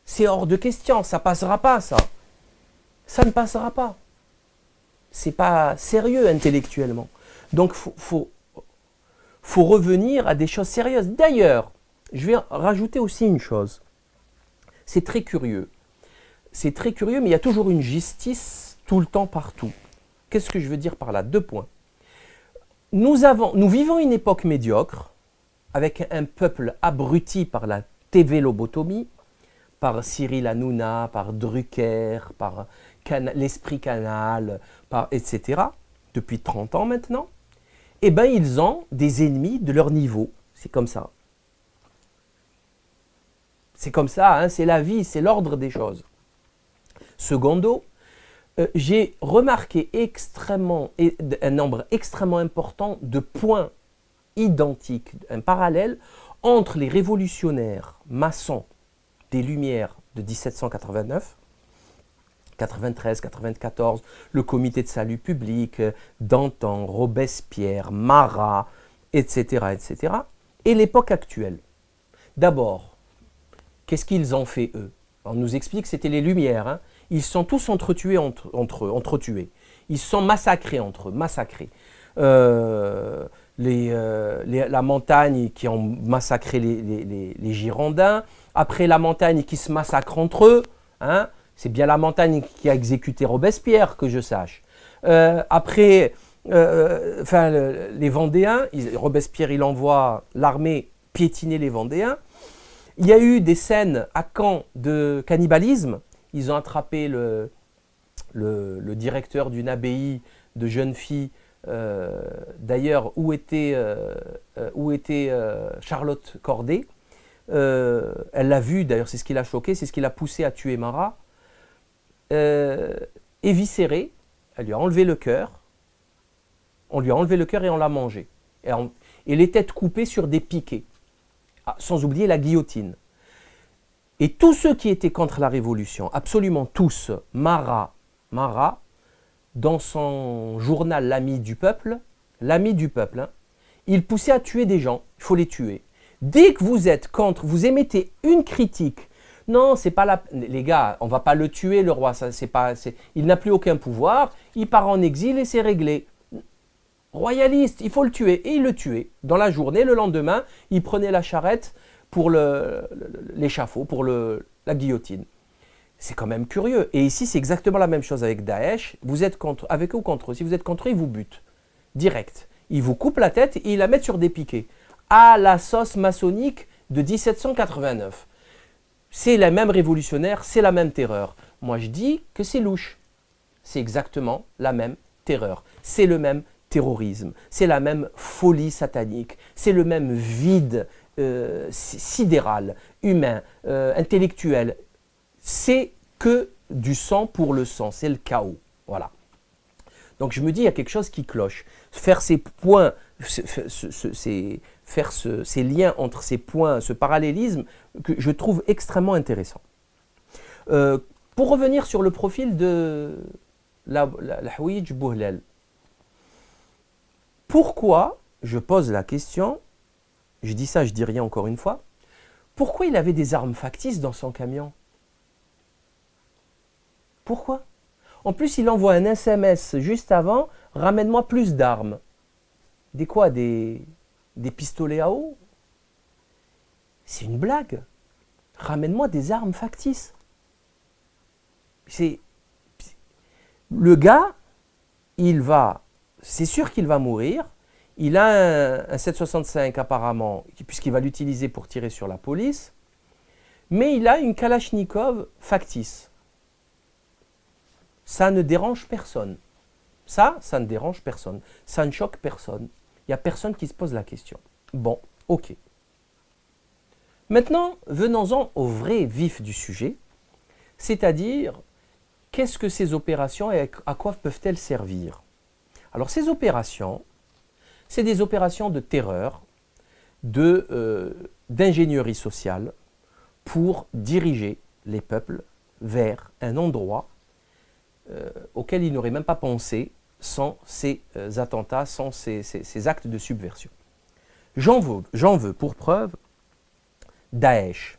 C'est hors de question, ça passera pas, ça. Ça ne passera pas. C'est pas sérieux intellectuellement. Donc, faut revenir à des choses sérieuses. D'ailleurs, je vais rajouter aussi une chose. C'est très curieux. C'est très curieux, mais il y a toujours une justice tout le temps, partout. Qu'est-ce que je veux dire par là? 2 points. Nous vivons une époque médiocre, avec un peuple abruti par la TV-lobotomie, par Cyril Hanouna, par Drucker, par l'Esprit Canal, etc., depuis 30 ans maintenant. Eh bien, ils ont des ennemis de leur niveau. C'est comme ça. C'est comme ça, hein, c'est la vie, c'est l'ordre des choses. Secondo, j'ai remarqué un nombre extrêmement important de points identiques, un parallèle entre les révolutionnaires maçons des Lumières de 1789, 93, 94, le comité de salut public, Danton, Robespierre, Marat, etc., etc., et l'époque actuelle. D'abord, qu'est-ce qu'ils ont fait eux? On nous explique que c'était les Lumières, hein. Ils sont tous entretués entre eux, entretués. Ils sont massacrés entre eux, massacrés. La montagne qui ont massacré les Girondins, après la montagne qui se massacre entre eux, hein. C'est bien la montagne qui a exécuté Robespierre, que je sache. Après, les Vendéens, Robespierre, il envoie l'armée piétiner les Vendéens. Il y a eu des scènes à Caen de cannibalisme. Ils ont attrapé le directeur d'une abbaye de jeunes filles. D'ailleurs, où était Charlotte Corday? Elle l'a vu, d'ailleurs, c'est ce qui l'a choqué, c'est ce qui l'a poussé à tuer Marat. Éviscéré, elle lui a enlevé le cœur. On lui a enlevé le cœur et on l'a mangé. Et les têtes coupées sur des piquets. Ah, sans oublier la guillotine. Et tous ceux qui étaient contre la Révolution, absolument tous, Marat, dans son journal L'Ami du Peuple, hein, Il poussait à tuer des gens, il faut les tuer. Dès que vous êtes contre, vous émettez une critique. Non, c'est pas la... Les gars, on va pas le tuer, le roi. Ça, c'est pas... Il n'a plus aucun pouvoir. Il part en exil et c'est réglé. Royaliste, il faut le tuer. Et il le tuait. Dans la journée, le lendemain, il prenait la charrette pour l'échafaud, pour la guillotine. C'est quand même curieux. Et ici, c'est exactement la même chose avec Daesh. Vous êtes contre, avec eux ou contre eux. Si vous êtes contre eux, ils vous butent. Direct. Ils vous coupent la tête et ils la mettent sur des piquets. À la sauce maçonnique de 1789. C'est les mêmes révolutionnaires, c'est la même terreur. Moi, je dis que c'est louche. C'est exactement la même terreur. C'est le même terrorisme. C'est la même folie satanique. C'est le même vide sidéral, humain, intellectuel. C'est que du sang pour le sang. C'est le chaos. Voilà. Donc, je me dis, il y a quelque chose qui cloche. Faire ces points, faire ces liens entre ces points, ce parallélisme, que je trouve extrêmement intéressant. Pour revenir sur le profil de l'Houïdj Bouhlel, pourquoi, je pose la question, je dis ça, je dis rien encore une fois, pourquoi il avait des armes factices dans son camion? Pourquoi? En plus, il envoie un SMS juste avant, ramène-moi plus d'armes. Des quoi? Des pistolets à eau? C'est une blague. Ramène-moi des armes factices. Le gars, c'est sûr qu'il va mourir. Il a un 7,65 apparemment, puisqu'il va l'utiliser pour tirer sur la police. Mais il a une Kalachnikov factice. Ça ne dérange personne. Ça ne dérange personne. Ça ne choque personne. Il n'y a personne qui se pose la question. Bon, ok. Maintenant, venons-en au vrai vif du sujet, c'est-à-dire, qu'est-ce que ces opérations et à quoi peuvent-elles servir? Alors, ces opérations, c'est des opérations de terreur, d'ingénierie sociale, pour diriger les peuples vers un endroit auquel ils n'auraient même pas pensé sans ces attentats, sans ces actes de subversion. J'en veux pour preuve Daesh.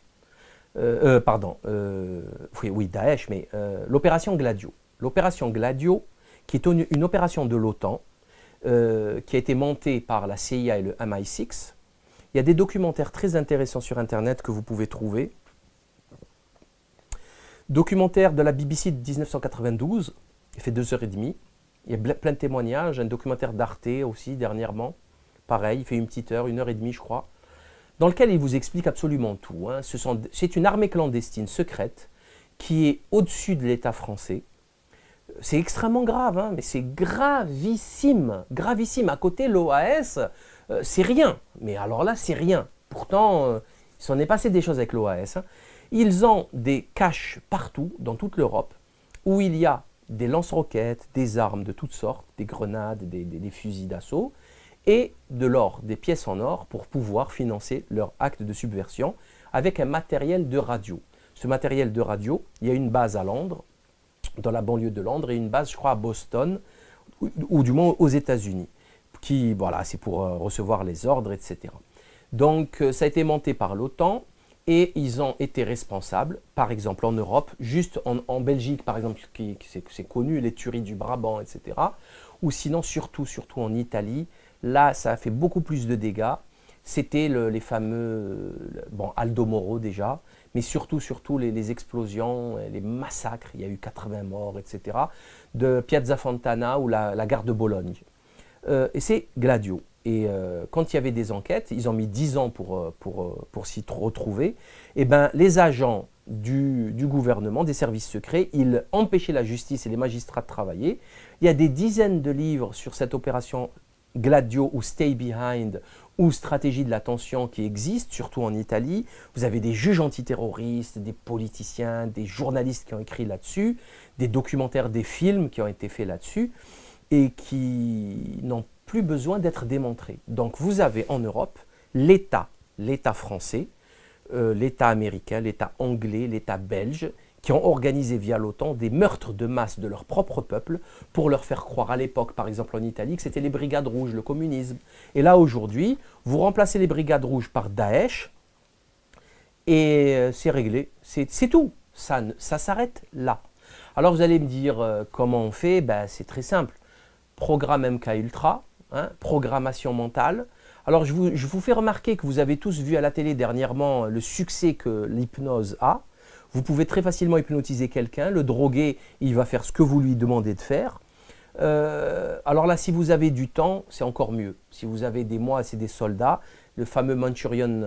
Oui, Daesh, mais l'opération Gladio. L'opération Gladio, qui est une opération de l'OTAN, qui a été montée par la CIA et le MI6. Il y a des documentaires très intéressants sur Internet que vous pouvez trouver. Documentaire de la BBC de 1992, il fait 2h30. Il y a plein de témoignages, un documentaire d'Arte aussi dernièrement, pareil, il fait une petite heure, 1h30 je crois, dans lequel il vous explique absolument tout. Hein. C'est une armée clandestine secrète qui est au-dessus de l'État français. C'est extrêmement grave, hein, mais c'est gravissime, gravissime. À côté, l'OAS, c'est rien. Mais alors là, c'est rien. Pourtant, il s'en est passé des choses avec l'OAS. Hein. Ils ont des caches partout, dans toute l'Europe, où il y a des lance-roquettes, des armes de toutes sortes, des grenades, des fusils d'assaut, et de l'or, des pièces en or, pour pouvoir financer leur acte de subversion avec un matériel de radio. Ce matériel de radio, il y a une base à Londres, dans la banlieue de Londres, et une base, je crois, à Boston, ou du moins aux États-Unis, qui, voilà, c'est pour recevoir les ordres, etc. Donc, ça a été monté par l'OTAN, et ils ont été responsables, par exemple en Europe, juste en Belgique, par exemple, c'est connu, les tueries du Brabant, etc. Ou sinon, surtout en Italie, là, ça a fait beaucoup plus de dégâts. C'était les fameux, Aldo Moro déjà, mais surtout les explosions, les massacres, il y a eu 80 morts, etc., de Piazza Fontana ou la gare de Bologne. Et c'est Gladio. Et quand il y avait des enquêtes, ils ont mis 10 ans pour s'y retrouver, et ben, les agents du gouvernement, des services secrets, ils empêchaient la justice et les magistrats de travailler. Il y a des dizaines de livres sur cette opération Gladio ou Stay Behind ou Stratégie de l'attention qui existent, surtout en Italie. Vous avez des juges antiterroristes, des politiciens, des journalistes qui ont écrit là-dessus, des documentaires, des films qui ont été faits là-dessus et qui n'ont plus besoin d'être démontrés. Donc vous avez en Europe l'État français, l'État américain, l'État anglais, l'État belge, qui ont organisé via l'OTAN des meurtres de masse de leur propre peuple pour leur faire croire à l'époque, par exemple en Italie, que c'était les brigades rouges, le communisme. Et là, aujourd'hui, vous remplacez les brigades rouges par Daesh et c'est réglé. C'est tout. Ça s'arrête là. Alors vous allez me dire comment on fait? Ben, c'est très simple. Programme MK Ultra, hein, programmation mentale. Alors je vous fais remarquer que vous avez tous vu à la télé dernièrement le succès que l'hypnose a. Vous pouvez très facilement hypnotiser quelqu'un, le droguer, il va faire ce que vous lui demandez de faire. Alors là, si vous avez du temps, c'est encore mieux. Si vous avez des mois, c'est des soldats. Le fameux Manchurian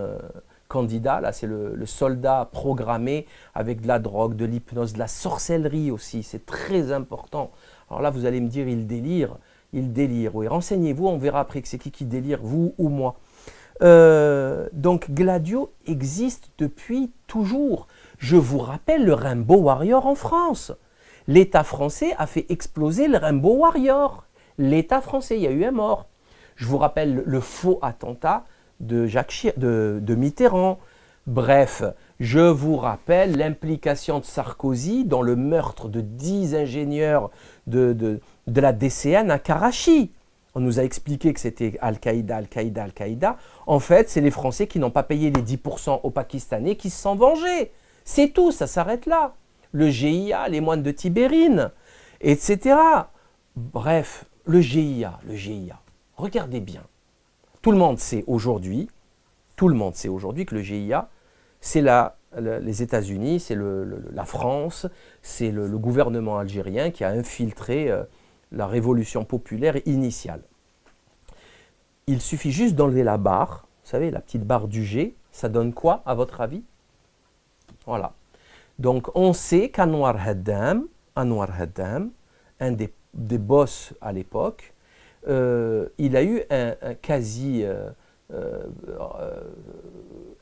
Candida, là c'est le soldat programmé avec de la drogue, de l'hypnose, de la sorcellerie aussi, c'est très important. Alors là, vous allez me dire, il délire. Il délire, oui. Renseignez-vous, on verra après que c'est qui délire, vous ou moi. Donc Gladio existe depuis toujours. Je vous rappelle le Rainbow Warrior en France. L'État français a fait exploser le Rainbow Warrior. L'État français, il y a eu un mort. Je vous rappelle le faux attentat de de Mitterrand. Bref, je vous rappelle l'implication de Sarkozy dans le meurtre de 10 ingénieurs de la DCN à Karachi. On nous a expliqué que c'était Al-Qaïda, Al-Qaïda, Al-Qaïda. En fait, c'est les Français qui n'ont pas payé les 10% aux Pakistanais qui se sont vengés. C'est tout, ça s'arrête là. Le GIA, les moines de Tibérine, etc. Bref, le GIA. Regardez bien. Tout le monde sait aujourd'hui que le GIA, c'est les États-Unis, c'est la France, c'est le gouvernement algérien qui a infiltré la révolution populaire initiale. Il suffit juste d'enlever la barre, vous savez, la petite barre du G, ça donne quoi à votre avis? Voilà. Donc on sait qu'Anwar Haddam, un des boss à l'époque, il a eu un quasi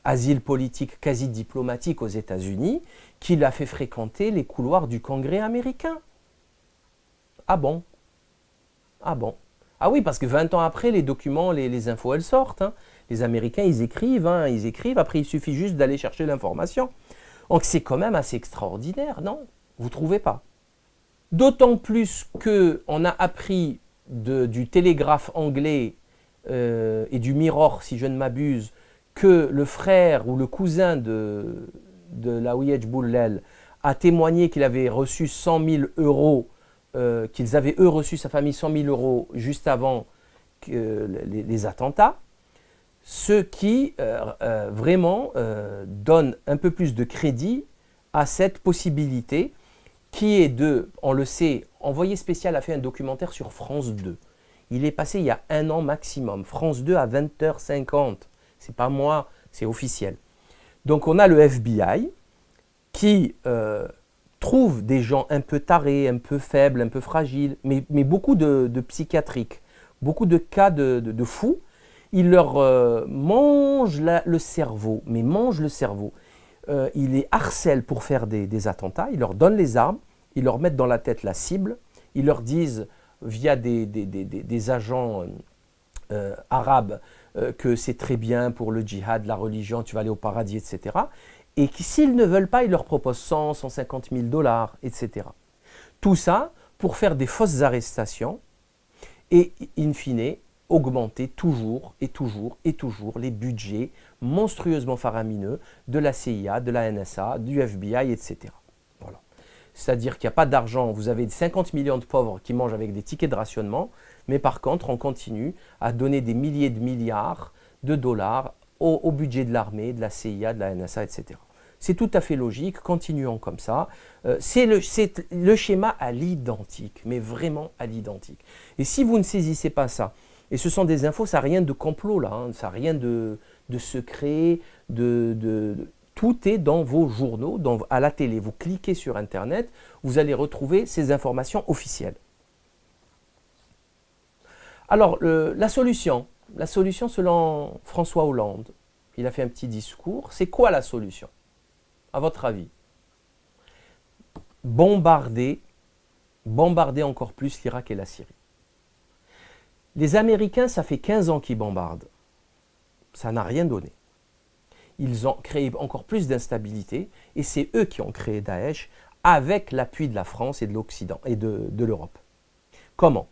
asile politique, quasi diplomatique aux États-Unis, qui l'a fait fréquenter les couloirs du Congrès américain. Ah bon? Ah bon? Ah oui, parce que 20 ans après, les documents, les infos, elles sortent. Hein. Les Américains, ils écrivent, après il suffit juste d'aller chercher l'information. Donc c'est quand même assez extraordinaire, non? Vous ne trouvez pas? D'autant plus qu'on a appris du télégraphe anglais et du Mirror, si je ne m'abuse, que le frère ou le cousin de Laouiyedj Boulel a témoigné qu'il avait reçu 100 000 euros, qu'ils avaient eux reçu, sa famille, 100 000 euros juste avant les attentats, ce qui vraiment donne un peu plus de crédit à cette possibilité qui est on le sait, Envoyé spécial a fait un documentaire sur France 2. Il est passé il y a 1 an maximum, France 2 à 20h50. C'est pas moi, c'est officiel. Donc on a le FBI qui trouve des gens un peu tarés, un peu faibles, un peu fragiles, mais beaucoup de psychiatriques, beaucoup de cas de fous. Il leur mange le cerveau, mais mange le cerveau. Il les harcèle pour faire des attentats, il leur donne les armes, ils leur mettent dans la tête la cible, ils leur disent via des agents arabes que c'est très bien pour le djihad, la religion, tu vas aller au paradis, etc. Et que s'ils ne veulent pas, ils leur proposent 100, 150 000 $, etc. Tout ça pour faire des fausses arrestations et, in fine, augmenter toujours et toujours et toujours les budgets monstrueusement faramineux de la CIA, de la NSA, du FBI, etc. Voilà. C'est-à-dire qu'il n'y a pas d'argent, vous avez 50 millions de pauvres qui mangent avec des tickets de rationnement, mais par contre, on continue à donner des milliers de milliards de dollars au budget de l'armée, de la CIA, de la NSA, etc. C'est tout à fait logique, continuons comme ça. C'est le schéma à l'identique, mais vraiment à l'identique. Et si vous ne saisissez pas ça, et ce sont des infos, ça n'a rien de complot là, hein, ça n'a rien de secret, tout est dans vos journaux, à la télé. Vous cliquez sur Internet, vous allez retrouver ces informations officielles. Alors, la solution selon François Hollande, il a fait un petit discours, c'est quoi la solution, à votre avis? Bombarder encore plus l'Irak et la Syrie. Les Américains, ça fait 15 ans qu'ils bombardent. Ça n'a rien donné. Ils ont créé encore plus d'instabilité et c'est eux qui ont créé Daesh avec l'appui de la France et de l'Occident et de l'Europe. Comment?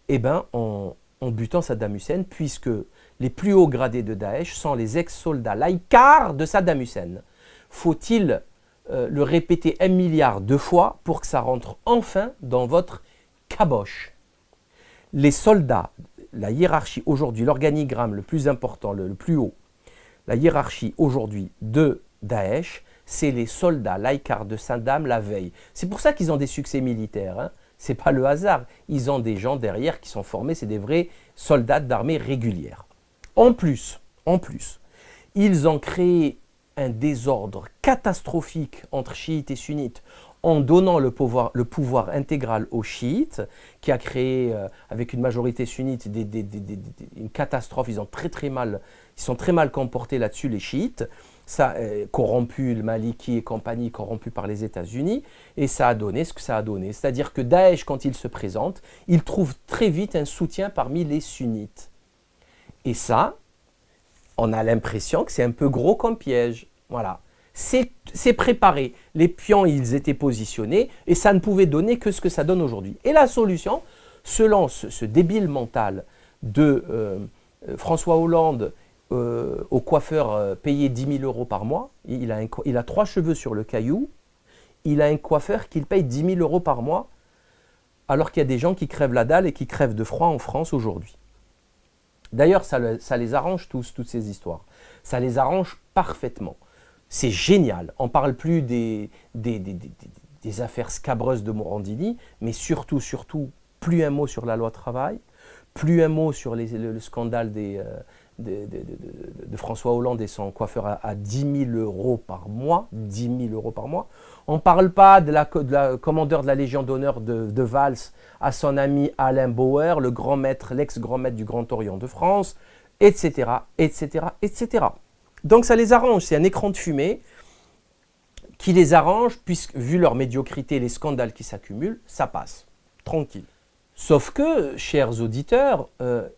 Eh bien, en butant Saddam Hussein, puisque les plus hauts gradés de Daesh sont les ex-soldats laïcards de Saddam Hussein. Faut-il le répéter 1 milliard de fois pour que ça rentre enfin dans votre caboche? Les soldats, la hiérarchie aujourd'hui, l'organigramme le plus important, le plus haut, la hiérarchie aujourd'hui de Daesh, c'est les soldats laïcards de Saddam la veille. C'est pour ça qu'ils ont des succès militaires, hein. Ce n'est pas le hasard. Ils ont des gens derrière qui sont formés, c'est des vrais soldats d'armée régulière. En plus, ils ont créé un désordre catastrophique entre chiites et sunnites en donnant le pouvoir intégral aux chiites, qui a créé, avec une majorité sunnite, une catastrophe. Ils sont très mal comportés là-dessus, les chiites. Ça, corrompu, le Maliki et compagnie, corrompu par les États-Unis, et ça a donné ce que ça a donné. C'est-à-dire que Daesh, quand il se présente, il trouve très vite un soutien parmi les sunnites. Et ça, on a l'impression que c'est un peu gros comme piège. Voilà. C'est préparé. Les pions, ils étaient positionnés, et ça ne pouvait donner que ce que ça donne aujourd'hui. Et la solution, selon ce débile mental de François Hollande, au coiffeur payé 10 000 € par mois, il a 3 cheveux sur le caillou, il a un coiffeur qu'il paye 10 000 € par mois, alors qu'il y a des gens qui crèvent la dalle et qui crèvent de froid en France aujourd'hui. D'ailleurs, ça les arrange tous, toutes ces histoires. Ça les arrange parfaitement. C'est génial. On ne parle plus des affaires scabreuses de Morandini, mais surtout, plus un mot sur la loi travail, plus un mot sur le scandale de François Hollande et son coiffeur à 10 000 € par mois. 10 000 € par mois. On ne parle pas de la commandeur de la Légion d'honneur de Valls à son ami Alain Bauer, l'ex-grand maître du Grand Orient de France, etc., etc., etc. Donc ça les arrange, c'est un écran de fumée qui les arrange, puisque vu leur médiocrité et les scandales qui s'accumulent, ça passe, tranquille. Sauf que, chers auditeurs, il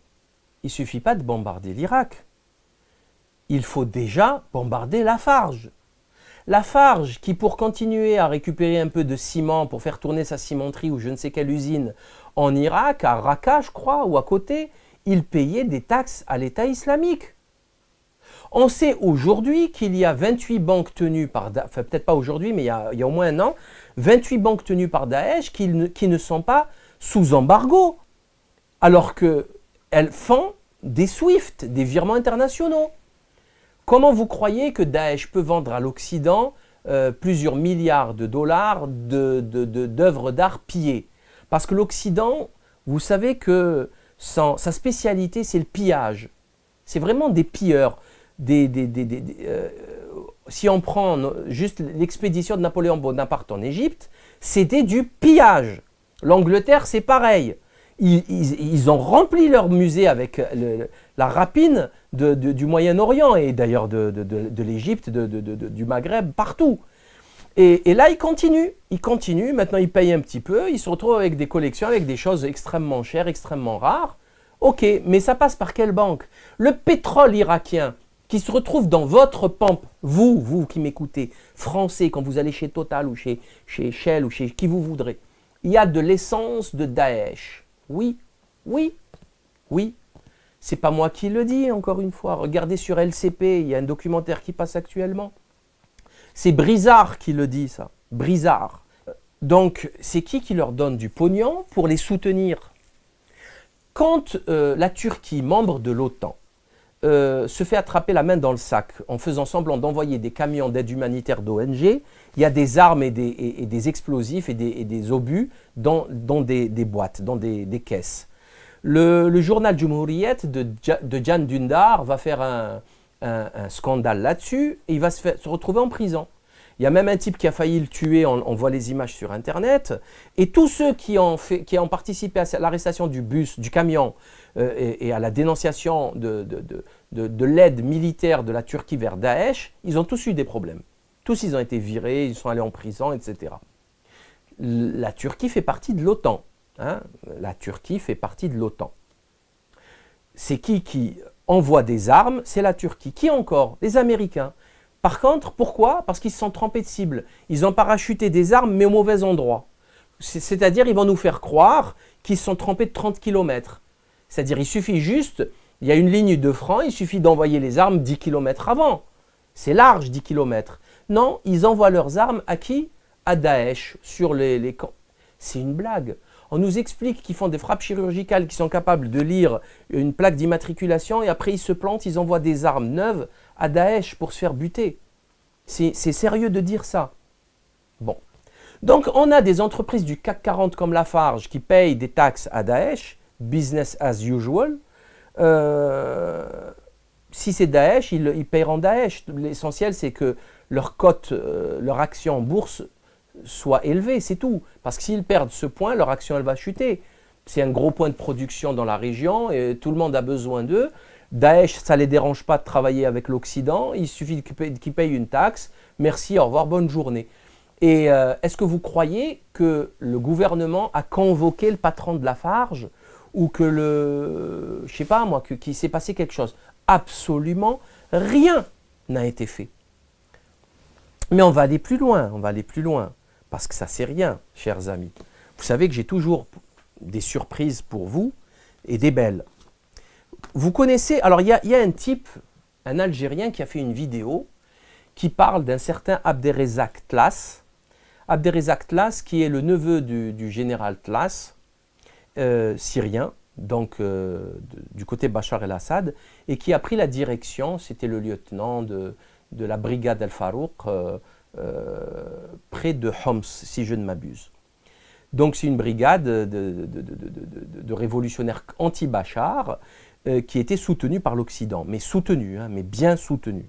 ne suffit pas de bombarder l'Irak. Il faut déjà bombarder Lafarge. Lafarge, qui pour continuer à récupérer un peu de ciment pour faire tourner sa cimenterie ou je ne sais quelle usine en Irak, à Raqqa je crois, ou à côté, il payait des taxes à l'État islamique. On sait aujourd'hui qu'il y a 28 banques tenues par Daesh, enfin peut-être pas aujourd'hui, mais il y a au moins un an, 28 banques tenues par Daesh qui ne sont pas sous embargo, alors qu'elles font des SWIFT, des virements internationaux. Comment vous croyez que Daesh peut vendre à l'Occident plusieurs milliards de dollars d'œuvres d'art pillées? Parce que l'Occident, vous savez que sa spécialité, c'est le pillage. C'est vraiment des pilleurs. Si on prend juste l'expédition de Napoléon Bonaparte en Égypte, c'était du pillage. L'Angleterre, c'est pareil. Ils ont rempli leur musée avec la rapine du Moyen-Orient et d'ailleurs de l'Égypte, du Maghreb, partout. Et là, ils continuent. Maintenant, ils payent un petit peu. Ils se retrouvent avec des collections, avec des choses extrêmement chères, extrêmement rares. Ok, mais ça passe par quelle banque? Le pétrole irakien qui se retrouve dans votre pompe, vous qui m'écoutez, français, quand vous allez chez Total ou chez Shell ou chez qui vous voudrez, il y a de l'essence de Daesh. Oui. C'est pas moi qui le dis, encore une fois. Regardez sur LCP, il y a un documentaire qui passe actuellement. C'est Brizard qui le dit, ça. Brizard. Donc, c'est qui leur donne du pognon pour les soutenir? Quand la Turquie, membre de l'OTAN, se fait attraper la main dans le sac en faisant semblant d'envoyer des camions d'aide humanitaire d'ONG, il y a des armes et des explosifs et des obus dans des boîtes, dans des caisses. Le journal Cumhuriyet de Can Dündar va faire un scandale là-dessus et il va se retrouver en prison. Il y a même un type qui a failli le tuer, on voit les images sur Internet. Et tous ceux qui ont participé à l'arrestation du camion et à la dénonciation de l'aide militaire de la Turquie vers Daesh, ils ont tous eu des problèmes. Tous, ils ont été virés, ils sont allés en prison, etc. La Turquie fait partie de l'OTAN. Hein, la Turquie fait partie de l'OTAN. C'est qui envoie des armes? C'est la Turquie. Qui encore? Les Américains. Par contre, pourquoi? Parce qu'ils se sont trompés de cible. Ils ont parachuté des armes, mais au mauvais endroit. C'est-à-dire, ils vont nous faire croire qu'ils se sont trompés de 30 km. C'est-à-dire, il suffit juste, il y a une ligne de franc, il suffit d'envoyer les armes 10 km avant. C'est large, 10 km. Non, ils envoient leurs armes à qui? À Daesh, sur les camps. C'est une blague. On nous explique qu'ils font des frappes chirurgicales, qu'ils sont capables de lire une plaque d'immatriculation et après ils se plantent, ils envoient des armes neuves à Daesh pour se faire buter. C'est sérieux de dire ça. Bon. Donc on a des entreprises du CAC 40 comme Lafarge qui payent des taxes à Daesh, business as usual. Si c'est Daesh, ils paieront Daesh. L'essentiel c'est que leur cote, leur action en bourse soit élevée, c'est tout. Parce que s'ils perdent ce point, leur action elle va chuter. C'est un gros point de production dans la région et tout le monde a besoin d'eux. Daesh, ça ne les dérange pas de travailler avec l'Occident, il suffit qu'ils payent une taxe. Merci, au revoir, bonne journée. Et est-ce que vous croyez que le gouvernement a convoqué le patron de Lafarge ou que je ne sais pas moi, qu'il s'est passé quelque chose? Absolument rien n'a été fait. Mais on va aller plus loin, parce que ça c'est rien, chers amis. Vous savez que j'ai toujours des surprises pour vous et des belles. Vous connaissez, alors il y a un type, un Algérien qui a fait une vidéo qui parle d'un certain Abderrezzaq Tlass. Abderrezzaq Tlass qui est le neveu du général Tlass, syrien, donc du côté Bachar el-Assad, et qui a pris la direction, c'était le lieutenant de la brigade Al-Farouk, près de Homs, si je ne m'abuse. Donc c'est une brigade de révolutionnaires anti-Bachar qui était soutenue par l'Occident, mais soutenue, hein, mais bien soutenue.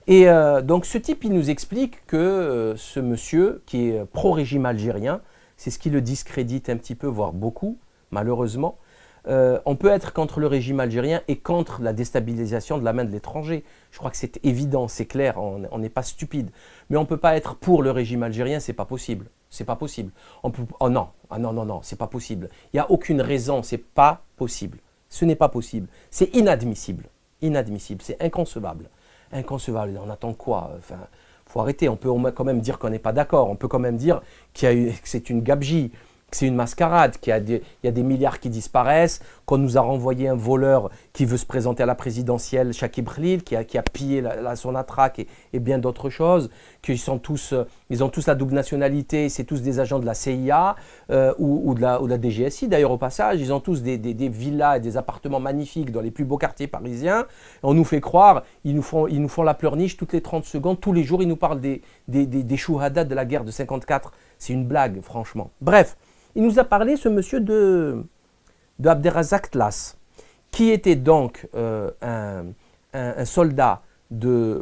Et donc ce type, il nous explique que ce monsieur, qui est pro-régime algérien, c'est ce qui le discrédite un petit peu, voire beaucoup, malheureusement. On peut être contre le régime algérien et contre la déstabilisation de la main de l'étranger. Je crois que c'est évident, c'est clair, on n'est pas stupide. Mais on ne peut pas être pour le régime algérien, c'est pas possible. C'est pas possible. On peut, oh non, ah non, non, non, c'est pas possible. Il n'y a aucune raison, c'est pas possible. Ce n'est pas possible. C'est inadmissible. Inadmissible, c'est inconcevable. Inconcevable, on attend quoi? Enfin, faut arrêter, on peut quand même dire qu'on n'est pas d'accord, on peut quand même dire que c'est une gabegie, que c'est une mascarade, qu'il y a des milliards qui disparaissent, qu'on nous a renvoyé un voleur qui veut se présenter à la présidentielle, Chakib Khalil, qui a pillé la Sonatrach et bien d'autres choses, qu'ils ont tous la double nationalité, c'est tous des agents de la CIA ou de la DGSI d'ailleurs au passage, ils ont tous des villas et des appartements magnifiques dans les plus beaux quartiers parisiens. On nous fait croire, ils nous font la pleurniche toutes les 30 secondes, tous les jours ils nous parlent des chouhadas de la guerre de 54. C'est une blague franchement. Bref. Il nous a parlé, ce monsieur, de Abderrezzaq Tlass, qui était donc un soldat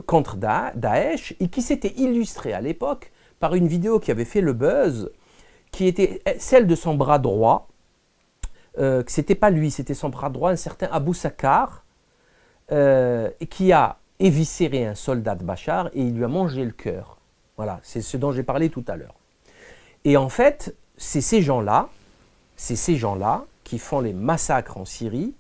contre Daesh et qui s'était illustré à l'époque par une vidéo qui avait fait le buzz, qui était celle de son bras droit, que ce n'était pas lui, c'était son bras droit, un certain Abou Sakkar, qui a éviscéré un soldat de Bachar et il lui a mangé le cœur. Voilà, c'est ce dont j'ai parlé tout à l'heure. Et en fait, c'est ces gens-là qui font les massacres en Syrie,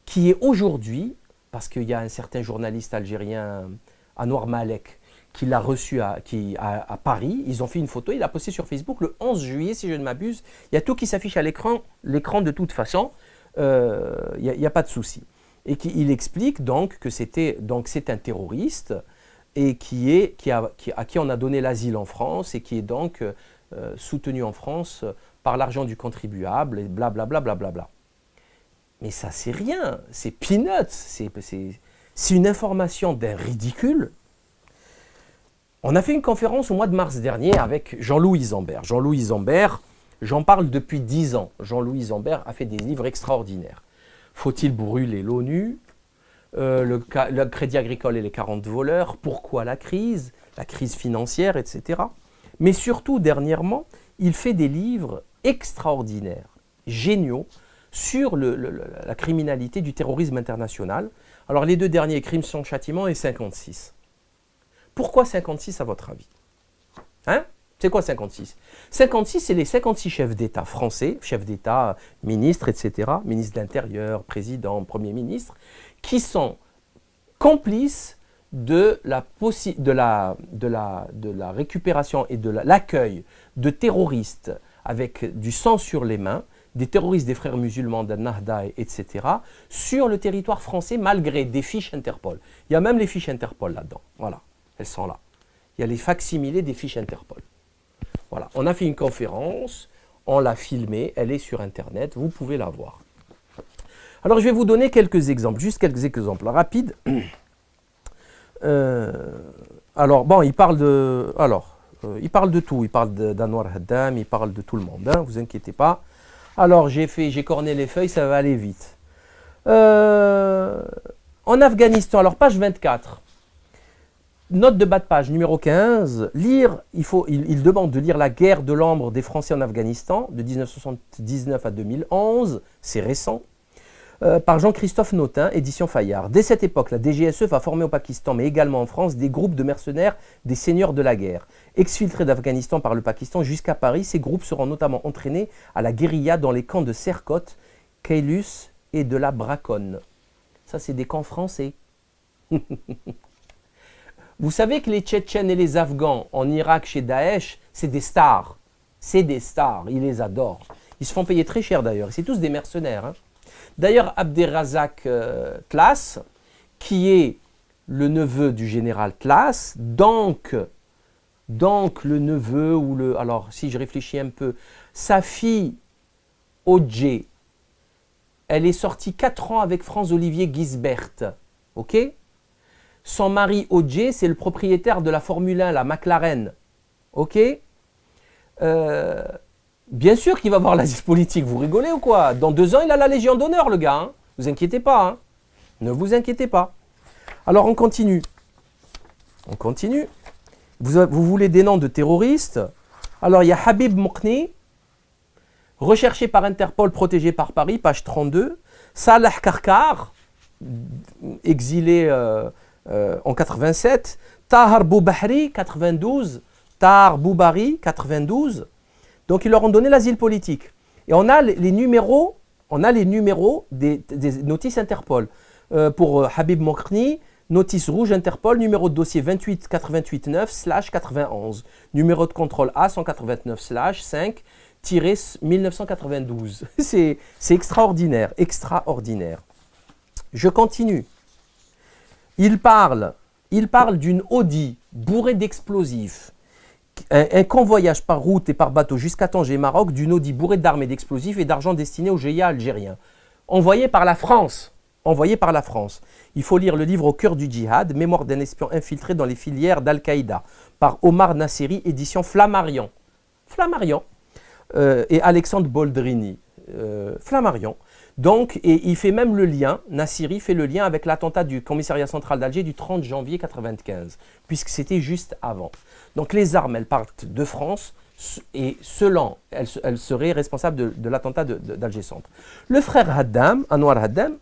qui est aujourd'hui, parce qu'il y a un certain journaliste algérien, Anwar Malek, qui l'a reçu à Paris, ils ont fait une photo, il a posté sur Facebook le 11 juillet, si je ne m'abuse. Il y a tout qui s'affiche à l'écran de toute façon, il n'y a pas de souci. Et il explique donc que c'est un terroriste et à qui on a donné l'asile en France et qui est donc soutenu en France par l'argent du contribuable et blablabla. Bla bla bla. Mais ça, c'est rien, c'est peanuts, c'est une information d'un ridicule. On a fait une conférence au mois de mars dernier avec Jean-Louis Isambert. Jean-Louis Isambert, j'en parle depuis 10 ans. Jean-Louis Isambert a fait des livres extraordinaires. Faut-il brûler l'ONU? Le Crédit Agricole et les 40 voleurs, pourquoi la crise financière, etc. Mais surtout, dernièrement, il fait des livres extraordinaires, géniaux, sur la criminalité du terrorisme international. Alors, les deux derniers, Crimes sans châtiment et 56. Pourquoi 56 à votre avis? Hein? C'est quoi 56? 56, c'est les 56 chefs d'État français, chefs d'État, ministres, etc., ministres de l'Intérieur, président, Premier ministre, qui sont complices de la récupération et de l'accueil de terroristes avec du sang sur les mains, des terroristes des frères musulmans d'Al-Nahda, etc., sur le territoire français malgré des fiches Interpol. Il y a même les fiches Interpol là-dedans. Voilà, elles sont là. Il y a les facsimilés des fiches Interpol. Voilà, on a fait une conférence, on l'a filmée, elle est sur Internet, vous pouvez la voir. Alors je vais vous donner quelques exemples, juste quelques exemples rapides. Alors bon, il parle de tout, il parle d'Anwar Haddam, il parle de tout le monde, hein, vous inquiétez pas. Alors j'ai corné les feuilles, ça va aller vite. En Afghanistan, alors page 24, note de bas de page numéro 15, il demande de lire La guerre de l'ombre des Français en Afghanistan de 1979 à 2011, c'est récent. Par Jean-Christophe Notin, édition Fayard. Dès cette époque, la DGSE va former au Pakistan, mais également en France, des groupes de mercenaires des seigneurs de la guerre. Exfiltrés d'Afghanistan par le Pakistan jusqu'à Paris, ces groupes seront notamment entraînés à la guérilla dans les camps de Serkot, Kaylus et de la Braconne. Ça, c'est des camps français. Vous savez que les Tchétchènes et les Afghans en Irak chez Daesh, c'est des stars. C'est des stars, ils les adorent. Ils se font payer très cher d'ailleurs, c'est tous des mercenaires, hein. D'ailleurs, Abderrazak Tlass, qui est le neveu du général Tlass, donc le neveu ou le... Alors, si je réfléchis un peu, sa fille, Odje, elle est sortie 4 ans avec Franz-Olivier Gisbert, ok? Son mari, Odje, c'est le propriétaire de la Formule 1, la McLaren, ok? Bien sûr qu'il va avoir l'asile politique, vous rigolez ou quoi? Dans 2 ans, il a la Légion d'honneur, le gars. Hein, vous inquiétez pas. Hein, ne vous inquiétez pas. Alors, on continue. On continue. Vous voulez des noms de terroristes? Alors, il y a Habib Moukni, recherché par Interpol, protégé par Paris, page 32. Salah Karkar, exilé en 87. Tahar Boubahri, 92. Tahar Boubari, 92. Donc, ils leur ont donné l'asile politique. Et on a les numéros, des notices Interpol. Pour Habib Moukni, notice rouge Interpol, numéro de dossier 28889/91. Numéro de contrôle A189/5-1992. C'est extraordinaire, extraordinaire. Je continue. Il parle d'une Audi bourrée d'explosifs. Un convoyage par route et par bateau jusqu'à Tanger, Maroc, d'une Audi bourrée d'armes et d'explosifs et d'argent destiné aux GIA algériens. Envoyé par la France. Envoyé par la France. Il faut lire le livre Au cœur du djihad, mémoire d'un espion infiltré dans les filières d'Al-Qaïda, par Omar Nasseri, édition Flammarion. Flammarion. Et Alexandre Boldrini. Flammarion. Donc, et il fait même le lien, Nasseri fait le lien avec l'attentat du commissariat central d'Alger du 30 janvier 1995, puisque c'était juste avant. Donc les armes, elles partent de France et selon, elles seraient responsables de l'attentat d'Alger Centre. Le frère Haddam, Anwar Haddam,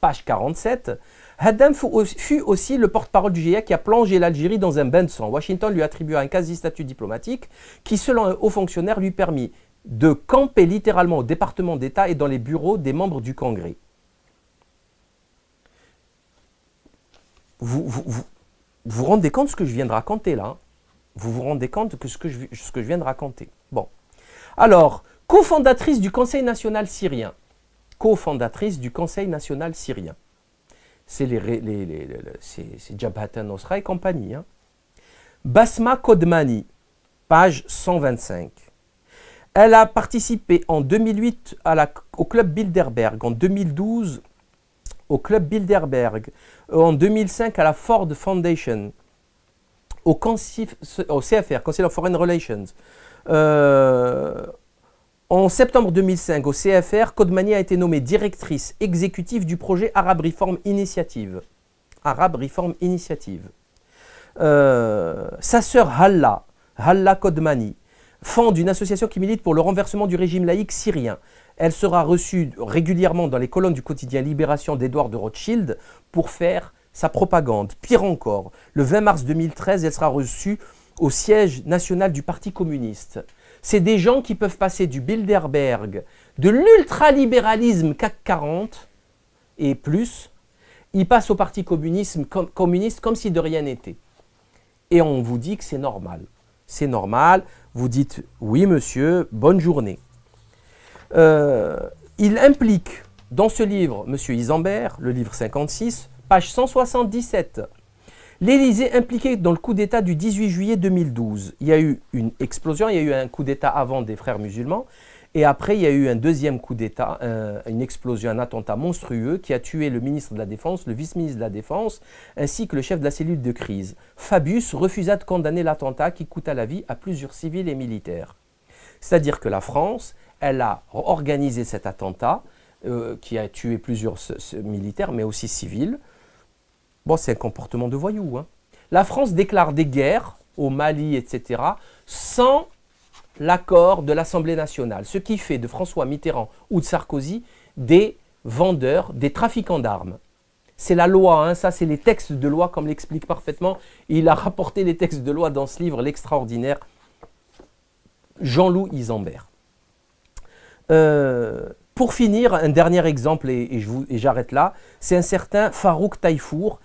page 47, Haddam fut aussi le porte-parole du GIA qui a plongé l'Algérie dans un bain de sang. Washington lui attribua un quasi-statut diplomatique qui, selon un haut fonctionnaire, lui permit de camper littéralement au département d'État et dans les bureaux des membres du Congrès. Vous vous rendez compte de ce que je viens de raconter là, hein? Vous vous rendez compte de ce que je viens de raconter. Bon. Alors, cofondatrice du Conseil national syrien. Cofondatrice du Conseil national syrien. C'est Jabhat al-Nusra et compagnie. Hein. Basma Kodmani, page 125. Elle a participé en 2008 au club Bilderberg, en 2012 au club Bilderberg, en 2005 à la Ford Foundation, au CFR, Council of Foreign Relations. En septembre 2005, au CFR, Kodmani a été nommée directrice exécutive du projet Arab Reform Initiative. Arab Reform Initiative. Sa sœur Halla Kodmani, fonde une association qui milite pour le renversement du régime laïque syrien. Elle sera reçue régulièrement dans les colonnes du quotidien Libération d'Edouard de Rothschild pour faire sa propagande. Pire encore, le 20 mars 2013, elle sera reçue au siège national du Parti communiste. C'est des gens qui peuvent passer du Bilderberg, de l'ultralibéralisme CAC 40 et plus, il passe au Parti communiste comme si de rien n'était. Et on vous dit que c'est normal. C'est normal, vous dites « oui monsieur, bonne journée ». Il implique dans ce livre, M. Isambert, le livre 56, page 177, l'Élysée impliqué dans le coup d'État du 18 juillet 2012. Il y a eu une explosion, il y a eu un coup d'État avant des frères musulmans, et après il y a eu un deuxième coup d'État, une explosion, un attentat monstrueux qui a tué le ministre de la Défense, le vice-ministre de la Défense, ainsi que le chef de la cellule de crise. Fabius refusa de condamner l'attentat qui coûta la vie à plusieurs civils et militaires. C'est-à-dire que la France, elle a organisé cet attentat qui a tué plusieurs militaires, mais aussi civils. Bon, c'est un comportement de voyou, hein. La France déclare des guerres au Mali, etc., sans l'accord de l'Assemblée nationale, ce qui fait de François Mitterrand ou de Sarkozy des vendeurs, des trafiquants d'armes. C'est la loi, hein, ça c'est les textes de loi comme l'explique parfaitement. Il a rapporté les textes de loi dans ce livre, l'extraordinaire Jean-Loup Isambert. Pour finir, un dernier exemple, et j'arrête là, c'est un certain Farouk Taïfour,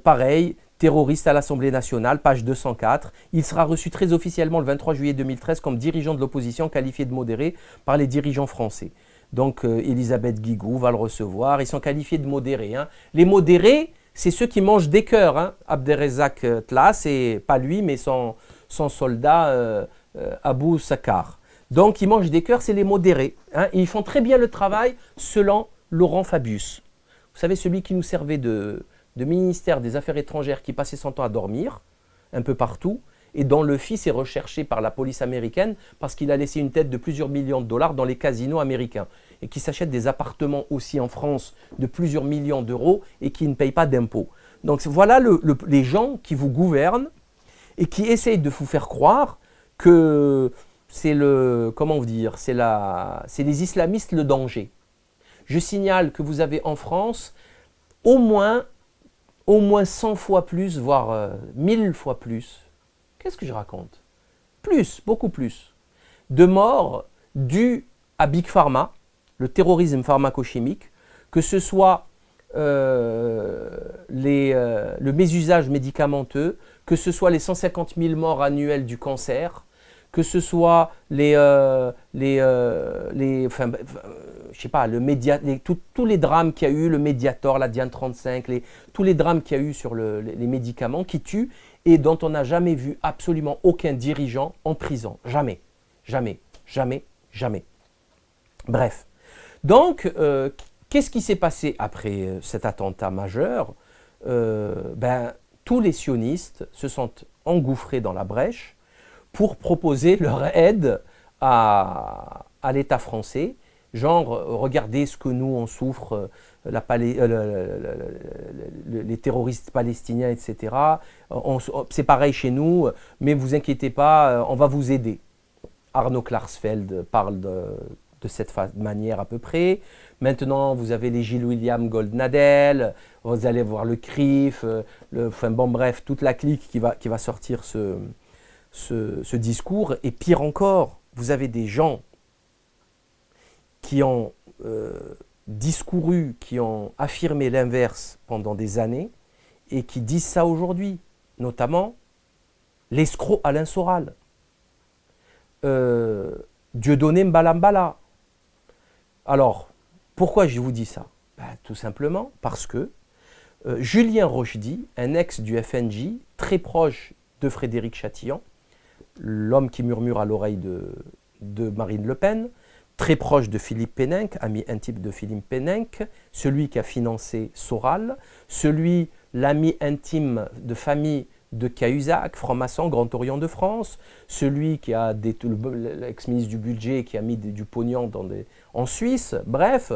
pareil, terroriste à l'Assemblée nationale, page 204. Il sera reçu très officiellement le 23 juillet 2013 comme dirigeant de l'opposition qualifié de modéré par les dirigeants français. Donc Elisabeth Guigou va le recevoir, ils sont qualifiés de modérés, hein. Les modérés, c'est ceux qui mangent des cœurs, hein. Abderrazak Tlas, et pas lui, mais son soldat Abou Sakar. Donc, ils mangent des cœurs, c'est les modérés, hein, et ils font très bien le travail selon Laurent Fabius. Vous savez, celui qui nous servait de ministère des Affaires étrangères, qui passait son temps à dormir, un peu partout, et dont le fils est recherché par la police américaine parce qu'il a laissé une tête de plusieurs millions de dollars dans les casinos américains, et qui s'achète des appartements aussi en France de plusieurs millions d'euros et qui ne payent pas d'impôts. Donc, voilà les gens qui vous gouvernent et qui essayent de vous faire croire que c'est comment vous dire, c'est les islamistes le danger. Je signale que vous avez en France au moins 100 fois plus, voire 1000 fois plus. Qu'est-ce que je raconte? Plus, beaucoup plus, de morts dues à Big Pharma, le terrorisme pharmacochimique, que ce soit le mésusage médicamenteux, que ce soit les 150 000 morts annuelles du cancer, que ce soit je sais pas, tous les drames qu'il y a eu, le Mediator, la Diane 35, tous les drames qu'il y a eu sur les médicaments qui tuent et dont on n'a jamais vu absolument aucun dirigeant en prison. Jamais, jamais, jamais, jamais. Bref. Donc, qu'est-ce qui s'est passé après cet attentat majeur? Tous les sionistes se sont engouffrés dans la brèche pour proposer leur aide à l'État français, genre regardez ce que nous on souffre, les terroristes palestiniens, etc. C'est pareil chez nous, mais vous inquiétez pas, on va vous aider. Arnaud Klarsfeld parle de cette manière à peu près. Maintenant, vous avez les Gilles William Goldnadel, vous allez voir le CRIF, bref, toute la clique qui va sortir ce discours. Et pire encore, vous avez des gens qui ont discouru, qui ont affirmé l'inverse pendant des années et qui disent ça aujourd'hui, notamment l'escroc Alain Soral, Dieudonné Mbalambala. Alors, pourquoi je vous dis ça? Tout simplement parce que Julien Rochdy, un ex du FNJ, très proche de Frédéric Chatillon, l'homme qui murmure à l'oreille de Marine Le Pen, très proche de Philippe Péninck, ami intime de Philippe Péninck, celui qui a financé Soral, l'ami intime de famille de Cahuzac, franc-maçon, Grand Orient de France, celui qui a l'ex-ministre du budget qui a mis du pognon en Suisse, bref.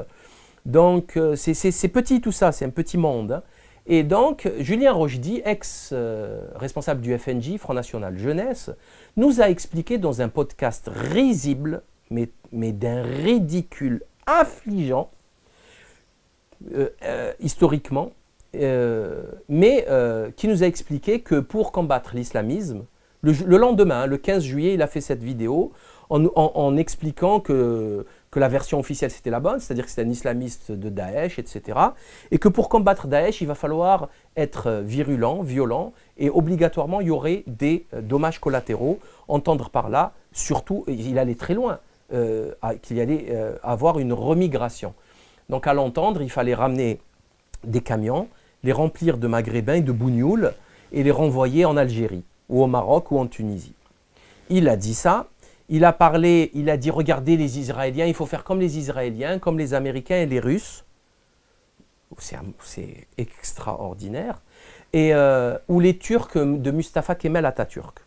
Donc c'est petit tout ça, c'est un petit monde, hein. Et donc Julien Rochdy, ex-responsable du FNJ, Front National Jeunesse, nous a expliqué dans un podcast risible, mais d'un ridicule affligeant, historiquement, mais qui nous a expliqué que pour combattre l'islamisme, le lendemain, le 15 juillet, il a fait cette vidéo en expliquant que que la version officielle c'était la bonne, c'est-à-dire que c'était un islamiste de Daesh, etc. Et que pour combattre Daesh, il va falloir être virulent, violent, et obligatoirement il y aurait des dommages collatéraux. Entendre par là, surtout, il allait très loin, qu'il y allait avoir une remigration. Donc à l'entendre, il fallait ramener des camions, les remplir de maghrébins et de bougnoules, et les renvoyer en Algérie, ou au Maroc, ou en Tunisie. Il a dit ça. Il a parlé, il a dit, regardez les Israéliens, il faut faire comme les Israéliens, comme les Américains et les Russes. C'est extraordinaire. Et, ou les Turcs de Mustafa Kemal Atatürk.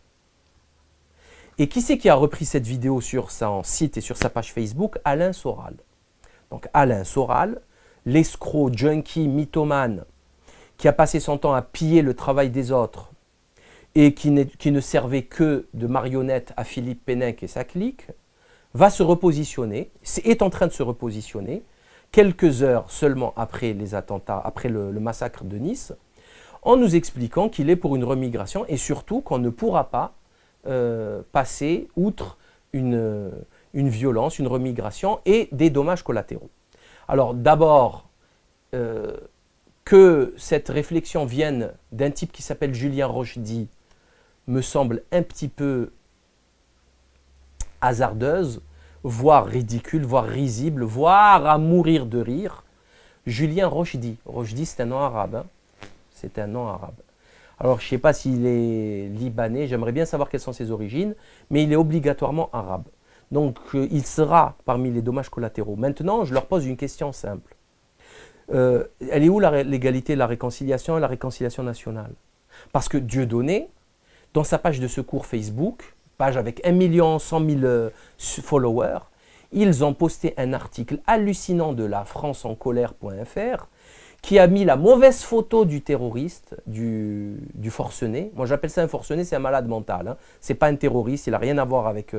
Et qui c'est qui a repris cette vidéo sur son site et sur sa page Facebook? Alain Soral. Donc Alain Soral, l'escroc, junkie, mythomane, qui a passé son temps à piller le travail des autres, et qui ne servait que de marionnette à Philippe Pennec et sa clique, va se repositionner, est en train de se repositionner, quelques heures seulement après les attentats, après le massacre de Nice, en nous expliquant qu'il est pour une remigration et surtout qu'on ne pourra pas passer outre une violence, une remigration et des dommages collatéraux. Alors d'abord, que cette réflexion vienne d'un type qui s'appelle Julien Rochdy, me semble un petit peu hasardeuse, voire ridicule, voire risible, voire à mourir de rire. Julien Rochdy. Rochdy, c'est un nom arabe. Hein, c'est un nom arabe. Alors, je ne sais pas s'il est libanais, j'aimerais bien savoir quelles sont ses origines, mais il est obligatoirement arabe. Donc, il sera parmi les dommages collatéraux. Maintenant, je leur pose une question simple. Elle est où l'égalité, la réconciliation et la réconciliation nationale? Parce que Dieudonné, dans sa page de secours Facebook, page avec 1 100 000 followers, ils ont posté un article hallucinant de la franceencolère.fr qui a mis la mauvaise photo du terroriste, du forcené. Moi j'appelle ça un forcené, c'est un malade mental. Hein. Ce n'est pas un terroriste, il n'a rien à voir avec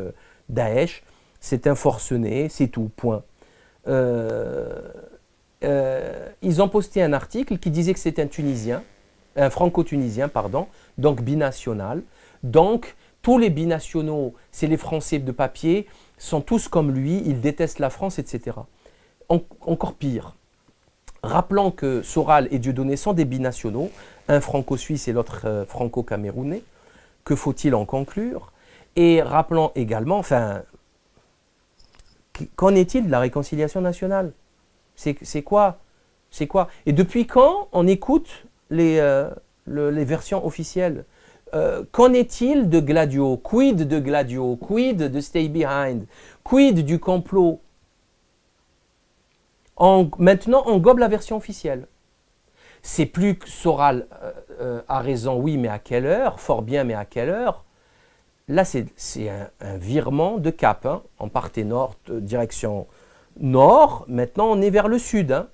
Daesh. C'est un forcené, c'est tout, point. Ils ont posté un article qui disait que c'était un Tunisien, un franco-tunisien, pardon, donc binational. Donc, tous les binationaux, c'est les Français de papier, sont tous comme lui, ils détestent la France, etc. Encore pire, rappelant que Soral et Dieudonné sont des binationaux, un franco-suisse et l'autre franco-camerounais, que faut-il en conclure? Et rappelant également, enfin, qu'en est-il de la réconciliation nationale? C'est quoi? C'est quoi? Et depuis quand on écoute les versions officielles? Qu'en est-il de Gladio? Quid de Gladio? Quid de Stay Behind? Quid du complot? Maintenant, on gobe la version officielle. C'est plus que Soral a raison, oui, mais à quelle heure? Fort bien, mais à quelle heure? Là, c'est un virement de cap. Hein. On partait nord, direction nord. Maintenant, on est vers le sud. Hein.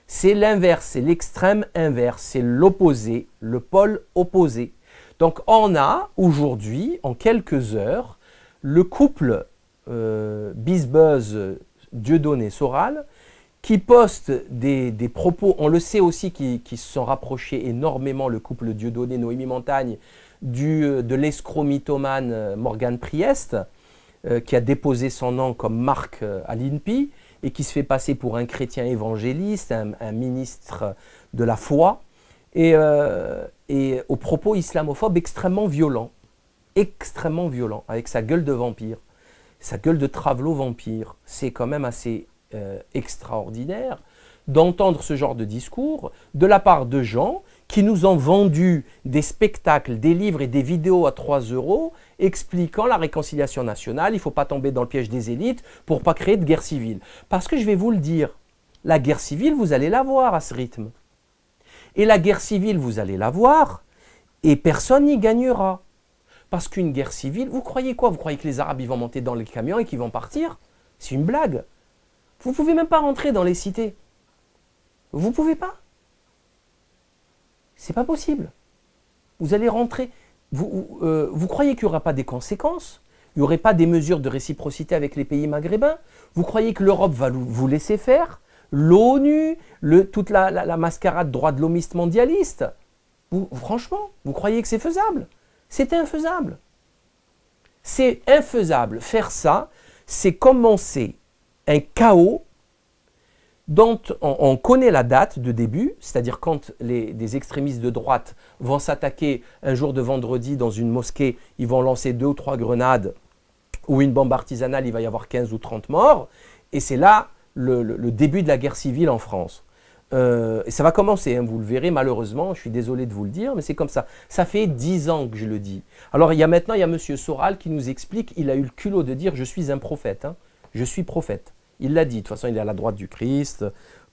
C'est l'inverse, c'est l'extrême inverse. C'est l'opposé, le pôle opposé. Donc, on a aujourd'hui, en quelques heures, le couple Bizbuzz Dieudonné-Soral qui poste des propos, on le sait aussi, qui se sont rapprochés énormément, le couple Dieudonné-Noémie Montagne, de l'escroc mythomane Morgan Priest, qui a déposé son nom comme marque à l'INPI et qui se fait passer pour un chrétien évangéliste, un ministre de la foi, et aux propos islamophobes extrêmement violents, avec sa gueule de vampire, sa gueule de travelot vampire. C'est quand même assez extraordinaire d'entendre ce genre de discours de la part de gens qui nous ont vendu des spectacles, des livres et des vidéos à 3 € expliquant la réconciliation nationale, il ne faut pas tomber dans le piège des élites pour ne pas créer de guerre civile. Parce que je vais vous le dire, la guerre civile, vous allez la voir à ce rythme. Et la guerre civile, vous allez la voir et personne n'y gagnera. Parce qu'une guerre civile, vous croyez quoi? Vous croyez que les Arabes ils vont monter dans les camions et qu'ils vont partir? C'est une blague. Vous ne pouvez même pas rentrer dans les cités. Vous ne pouvez pas. C'est pas possible. Vous allez rentrer. Vous croyez qu'il n'y aura pas des conséquences? Il n'y aurait pas des mesures de réciprocité avec les pays maghrébins? Vous croyez que l'Europe va vous laisser faire? L'ONU, toute la mascarade droit de l'homiste mondialiste? Franchement, vous croyez que c'est faisable? C'est infaisable. C'est infaisable. Faire ça, c'est commencer un chaos dont on connaît la date de début, c'est-à-dire quand des extrémistes de droite vont s'attaquer un jour de vendredi dans une mosquée, ils vont lancer 2 ou 3 grenades ou une bombe artisanale, il va y avoir 15 ou 30 morts, et c'est là le début de la guerre civile en France. Et ça va commencer, hein, vous le verrez malheureusement, je suis désolé de vous le dire, mais c'est comme ça. Ça fait 10 ans que je le dis. Alors maintenant, il y a M. Soral qui nous explique, il a eu le culot de dire « je suis un prophète hein, ». Je suis prophète. Il l'a dit, de toute façon il est à la droite du Christ,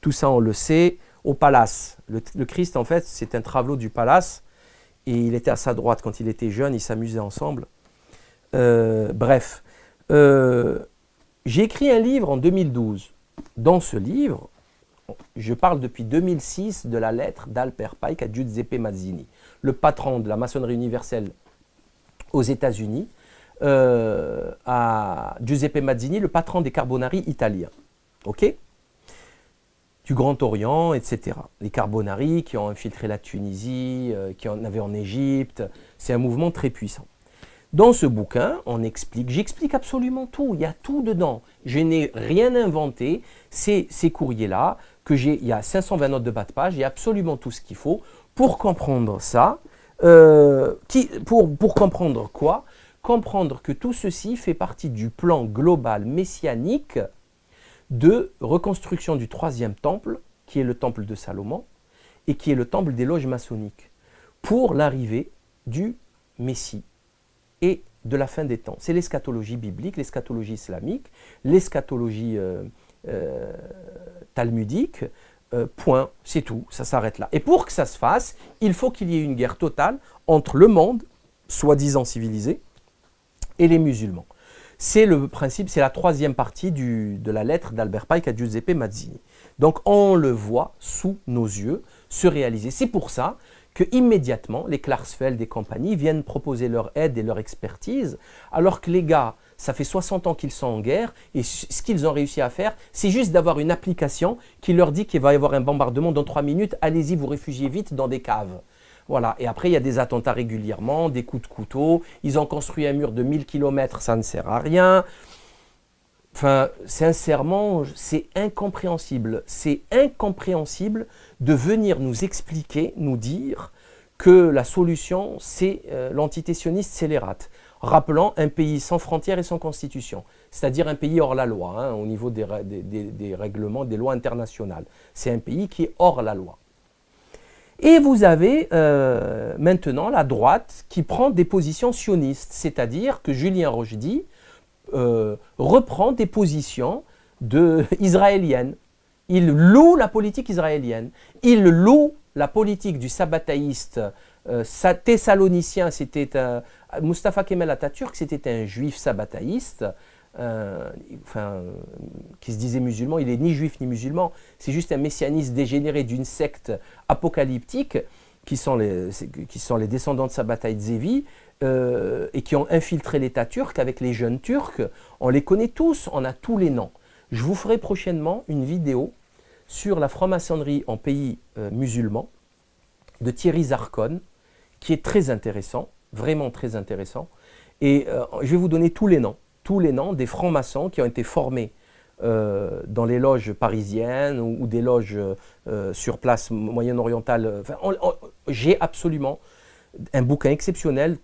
tout ça on le sait, au palace. Le Christ en fait c'est un travelot du palace, et il était à sa droite quand il était jeune, ils s'amusaient ensemble. Bref, j'ai écrit un livre en 2012. Dans ce livre, je parle depuis 2006 de la lettre d'Albert Pike à Giuseppe Mazzini, le patron de la maçonnerie universelle aux États-Unis, à Giuseppe Mazzini, le patron des Carbonari italiens, ok, du Grand Orient, etc. Les Carbonari qui ont infiltré la Tunisie, qui en avaient en Égypte, c'est un mouvement très puissant. Dans ce bouquin, j'explique absolument tout, il y a tout dedans. Je n'ai rien inventé, c'est ces courriers-là, il y a 520 notes de bas de page, il y a absolument tout ce qu'il faut pour comprendre ça. Pour comprendre quoi? Comprendre que tout ceci fait partie du plan global messianique de reconstruction du 3e temple, qui est le temple de Salomon, et qui est le temple des loges maçonniques, pour l'arrivée du Messie et de la fin des temps. C'est l'eschatologie biblique, l'eschatologie islamique, l'eschatologie talmudique, point, c'est tout, ça s'arrête là. Et pour que ça se fasse, il faut qu'il y ait une guerre totale entre le monde, soi-disant civilisé, et les musulmans. C'est le principe, c'est la 3e partie de la lettre d'Albert Pike à Giuseppe Mazzini. Donc on le voit sous nos yeux se réaliser. C'est pour ça que immédiatement les Klarsfeld et compagnie viennent proposer leur aide et leur expertise, alors que les gars, ça fait 60 ans qu'ils sont en guerre, et ce qu'ils ont réussi à faire, c'est juste d'avoir une application qui leur dit qu'il va y avoir un bombardement dans 3 minutes, allez-y, vous réfugiez vite dans des caves. Voilà. Et après, il y a des attentats régulièrement, des coups de couteau, ils ont construit un mur de 1000 km, ça ne sert à rien. Enfin, sincèrement, c'est incompréhensible. C'est incompréhensible de venir nous expliquer, nous dire que la solution, c'est l'entité sioniste scélérate. Rappelant un pays sans frontières et sans constitution, c'est-à-dire un pays hors la loi, hein, au niveau des règlements, des lois internationales. C'est un pays qui est hors la loi. Et vous avez maintenant la droite qui prend des positions sionistes, c'est-à-dire que Julien Rochdy reprend des positions israéliennes. Il loue la politique israélienne. Il loue la politique du sabbataïste thessalonicien. C'était Mustafa Kemal Atatürk, c'était un juif sabbataïste, qui se disait musulman. Il n'est ni juif ni musulman, c'est juste un messianiste dégénéré d'une secte apocalyptique qui sont les descendants de Sabbatai Zevi, et qui ont infiltré l'État turc avec les jeunes turcs. On les connaît tous, on a tous les noms. Je vous ferai prochainement une vidéo sur la franc-maçonnerie en pays musulman de Thierry Zarkon, qui est très intéressant, vraiment très intéressant. Et je vais vous donner tous les noms des francs-maçons qui ont été formés dans les loges parisiennes ou des loges sur place moyen-orientale. Enfin, j'ai absolument un bouquin exceptionnel.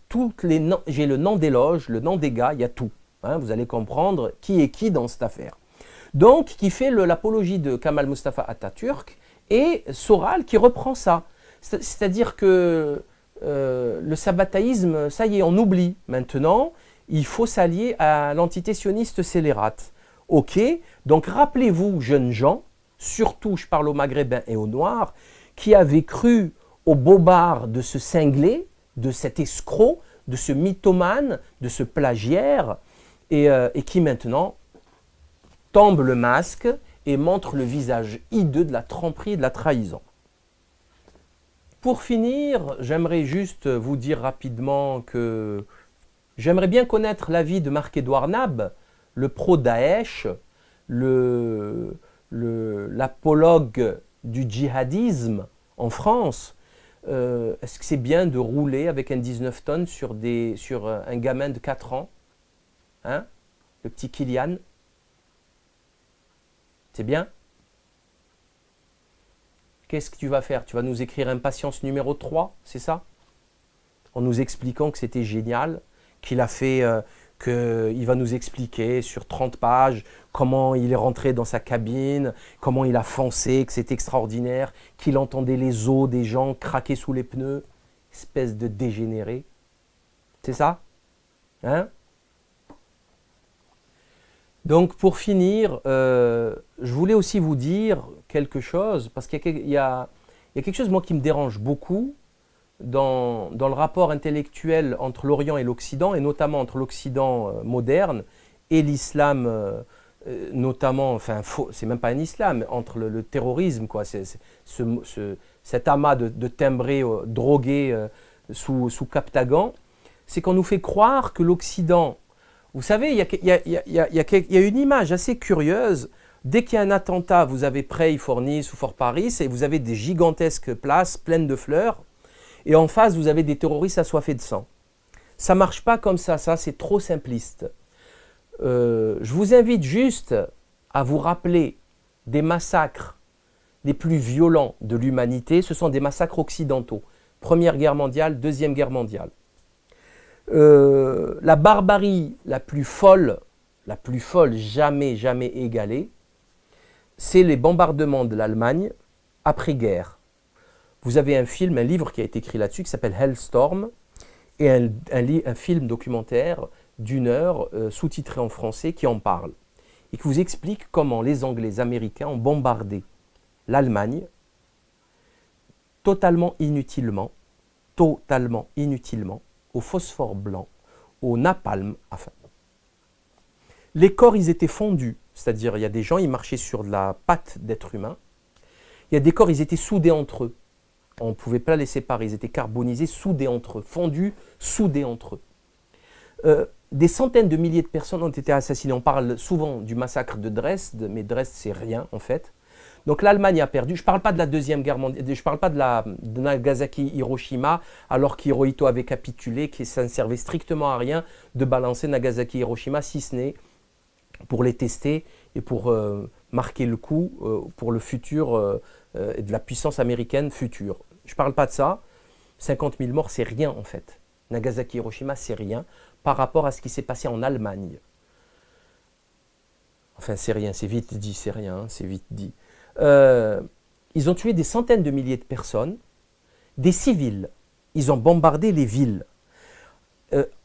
J'ai le nom des loges, le nom des gars, il y a tout. Hein, vous allez comprendre qui est qui dans cette affaire. Donc, qui fait l'apologie de Kamal Mustafa Atatürk, et Soral qui reprend ça. C'est-à-dire que le sabbataïsme, ça y est, on oublie. Maintenant, il faut s'allier à l'entité sioniste scélérate. Ok, donc rappelez-vous, jeunes gens, surtout je parle aux Maghrébins et aux Noirs, qui avaient cru au bobard de ce cinglé, de cet escroc, de ce mythomane, de ce plagiaire, et qui maintenant tombe le masque et montre le visage hideux de la tromperie et de la trahison. Pour finir, j'aimerais juste vous dire rapidement que j'aimerais bien connaître l'avis de Marc-Édouard Nab, le pro-Daesh, l'apologue du djihadisme en France. Est-ce que c'est bien de rouler avec un 19 tonnes sur un gamin de 4 ans, hein, le petit Kylian? C'est bien? Qu'est-ce que tu vas faire? Tu vas nous écrire impatience numéro 3, c'est ça? En nous expliquant que c'était génial, qu'il a fait, qu'il va nous expliquer sur 30 pages comment il est rentré dans sa cabine, comment il a foncé, que c'est extraordinaire, qu'il entendait les os des gens craquer sous les pneus. Espèce de dégénéré. C'est ça? Hein? Donc pour finir, je voulais aussi vous dire quelque chose, parce qu'il y a quelque chose moi qui me dérange beaucoup dans le rapport intellectuel entre l'Orient et l'Occident, et notamment entre l'Occident moderne et l'islam, notamment, enfin c'est même pas un islam, entre le terrorisme, quoi, cet amas de timbrés drogués sous Captagan, c'est qu'on nous fait croire que l'Occident, vous savez, il y a une image assez curieuse. Dès qu'il y a un attentat, vous avez Praille, Fort Nice ou Fort Paris, et vous avez des gigantesques places pleines de fleurs, et en face, vous avez des terroristes assoiffés de sang. Ça ne marche pas comme ça, c'est trop simpliste. Je vous invite juste à vous rappeler des massacres les plus violents de l'humanité. Ce sont des massacres occidentaux. Première guerre mondiale, Deuxième guerre mondiale. La barbarie la plus folle jamais égalée, c'est les bombardements de l'Allemagne après-guerre. Vous avez un livre qui a été écrit là-dessus qui s'appelle Hellstorm, et un film documentaire d'1 heure sous-titré en français qui en parle et qui vous explique comment les Anglais, les Américains ont bombardé l'Allemagne totalement inutilement, au phosphore blanc, au napalm, enfin. Les corps, ils étaient fondus, c'est-à-dire il y a des gens, ils marchaient sur de la pâte d'être humain. Il y a des corps, ils étaient soudés entre eux. On ne pouvait pas les séparer, ils étaient carbonisés, soudés entre eux, fondus, soudés entre eux. Des centaines de milliers de personnes ont été assassinées. On parle souvent du massacre de Dresde, mais Dresde, c'est rien en fait. Donc l'Allemagne a perdu. Je ne parle pas de la Deuxième Guerre mondiale, je ne parle pas de Nagasaki, Hiroshima, alors qu'Hirohito avait capitulé, que ça ne servait strictement à rien de balancer Nagasaki, Hiroshima, si ce n'est pour les tester et pour marquer le coup pour le futur de la puissance américaine future. Je ne parle pas de ça. 50 000 morts, c'est rien en fait. Nagasaki, Hiroshima, c'est rien par rapport à ce qui s'est passé en Allemagne. Enfin, c'est rien, c'est vite dit, c'est rien, c'est vite dit. Ils ont tué des centaines de milliers de personnes, des civils. Ils ont bombardé les villes.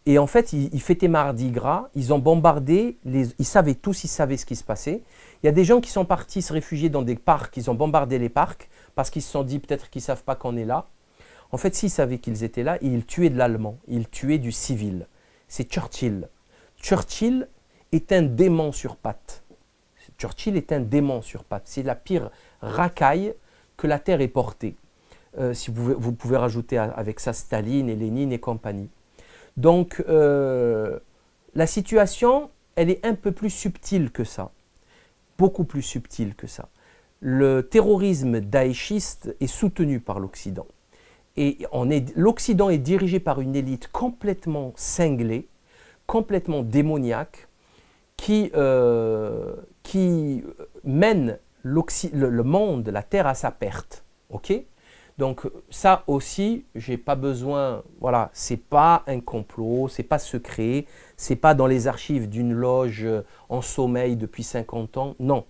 Et en fait, ils fêtaient Mardi Gras, ils ont bombardé, ils savaient ce qui se passait. Il y a des gens qui sont partis se réfugier dans des parcs, ils ont bombardé les parcs, parce qu'ils se sont dit peut-être qu'ils ne savent pas qu'on est là. En fait, s'ils savaient qu'ils étaient là, ils tuaient de l'allemand, ils tuaient du civil. C'est Churchill. Churchill est un démon sur pattes. Churchill est un démon sur pattes. C'est la pire racaille que la Terre ait portée. Si vous pouvez rajouter avec ça Staline et Lénine et compagnie. Donc, la situation, elle est un peu plus subtile que ça. Beaucoup plus subtile que ça. Le terrorisme daéchiste est soutenu par l'Occident. Et l'Occident est dirigé par une élite complètement cinglée, complètement démoniaque, qui mène le monde, la Terre à sa perte. Okay? Donc ça aussi, j'ai pas besoin, voilà, c'est pas un complot, c'est pas secret, c'est pas dans les archives d'une loge en sommeil depuis 50 ans, non.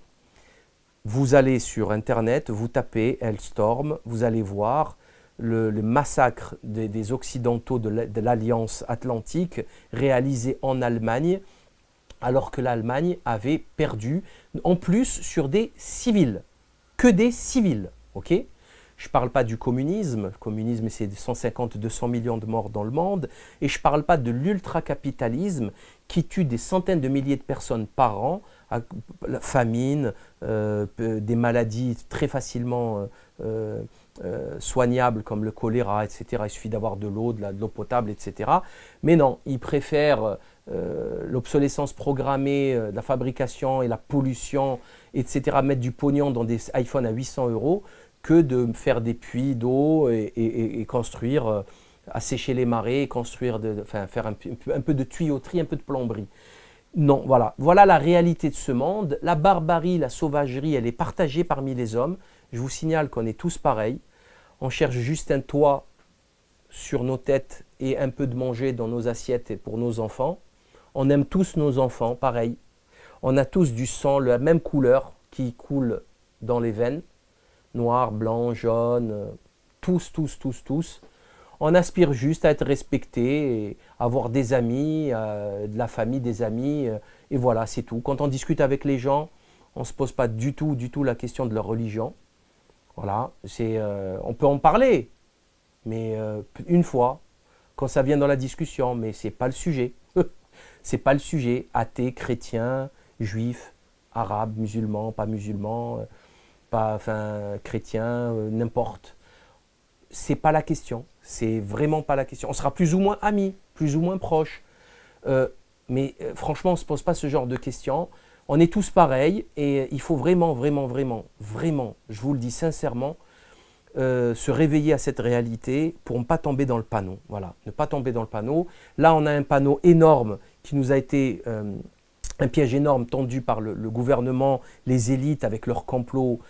Vous allez sur Internet, vous tapez Hellstorm, vous allez voir le massacre des Occidentaux de l'Alliance Atlantique réalisé en Allemagne, alors que l'Allemagne avait perdu, en plus sur des civils, que des civils, ok ? Je ne parle pas du communisme. Le communisme, c'est 150-200 millions de morts dans le monde. Et je ne parle pas de l'ultracapitalisme qui tue des centaines de milliers de personnes par an, la famine, des maladies très facilement soignables comme le choléra, etc. Il suffit d'avoir de l'eau potable, etc. Mais non, ils préfèrent l'obsolescence programmée, la fabrication et la pollution, etc. Mettre du pognon dans des iPhones à 800 € que de faire des puits d'eau et construire, assécher les marais, faire un peu de tuyauterie, un peu de plomberie. Non, voilà. Voilà la réalité de ce monde. La barbarie, la sauvagerie, elle est partagée parmi les hommes. Je vous signale qu'on est tous pareils. On cherche juste un toit sur nos têtes et un peu de manger dans nos assiettes pour nos enfants. On aime tous nos enfants, pareil. On a tous du sang, la même couleur qui coule dans les veines. Noir, blanc, jaune, tous, tous, tous, tous. On aspire juste à être respecté, et avoir des amis, de la famille, des amis, et voilà, c'est tout. Quand on discute avec les gens, on ne se pose pas du tout la question de leur religion. Voilà, on peut en parler, mais une fois, quand ça vient dans la discussion, mais ce n'est pas le sujet. C'est pas le sujet. Athée, chrétien, juif, arabe, musulman, pas musulman, chrétien, n'importe. C'est pas la question. C'est vraiment pas la question. On sera plus ou moins amis, plus ou moins proches. Mais franchement, on ne se pose pas ce genre de questions. On est tous pareils et il faut vraiment, vraiment, vraiment, vraiment, je vous le dis sincèrement, se réveiller à cette réalité pour ne pas tomber dans le panneau. Voilà, ne pas tomber dans le panneau. Là, on a un panneau énorme qui nous a été un piège énorme tendu par le gouvernement, les élites avec leur complot.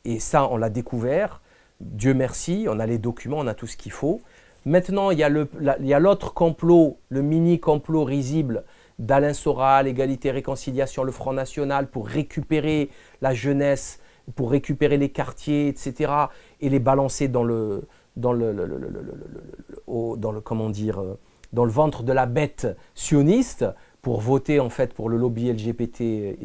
Et ça, on l'a découvert. Dieu merci, on a les documents, on a tout ce qu'il faut. Maintenant, il y a l'autre complot, le mini-complot risible d'Alain Soral, Égalité, Réconciliation, le Front National pour récupérer la jeunesse, pour récupérer les quartiers, etc. et les balancer dans le ventre de la bête sioniste pour voter en fait pour le lobby LGBT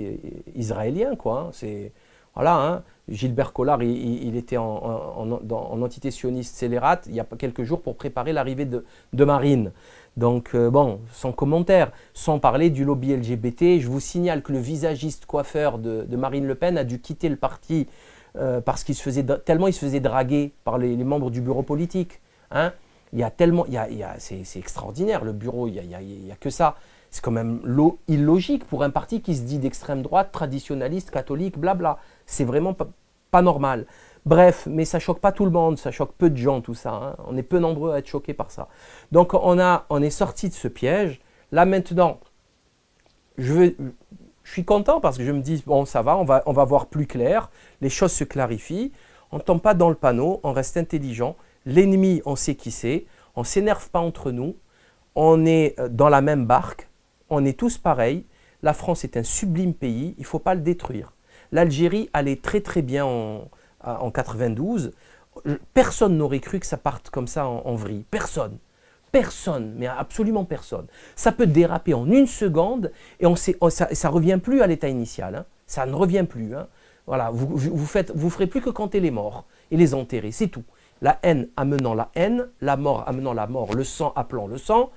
israélien, quoi. C'est voilà, hein. Gilbert Collard, il était en entité sioniste scélérate il y a quelques jours pour préparer l'arrivée de Marine. Donc bon, sans commentaire, sans parler du lobby LGBT, je vous signale que le visagiste coiffeur de Marine Le Pen a dû quitter le parti parce qu'il se faisait tellement il se faisait draguer par les membres du bureau politique. Hein. C'est extraordinaire le bureau, il y a que ça. C'est quand même illogique pour un parti qui se dit d'extrême droite, traditionnaliste, catholique, blabla. C'est vraiment pas normal. Bref, mais ça choque pas tout le monde, ça choque peu de gens tout ça. Hein. On est peu nombreux à être choqués par ça. Donc on est sorti de ce piège. Là maintenant, je suis content parce que je me dis, bon ça va, on va voir plus clair, les choses se clarifient, on ne tombe pas dans le panneau, on reste intelligent. L'ennemi, on sait qui c'est, on ne s'énerve pas entre nous, on est dans la même barque, on est tous pareils. La France est un sublime pays, il ne faut pas le détruire. L'Algérie allait très très bien en 92. Personne n'aurait cru que ça parte comme ça en vrille. Personne. Personne, mais absolument personne. Ça peut déraper en une seconde et ça ne revient plus à l'état initial. Hein. Ça ne revient plus. Hein. Voilà, vous ferez plus que compter les morts et les enterrer, c'est tout. La haine amenant la haine, la mort amenant la mort, le sang appelant le sang.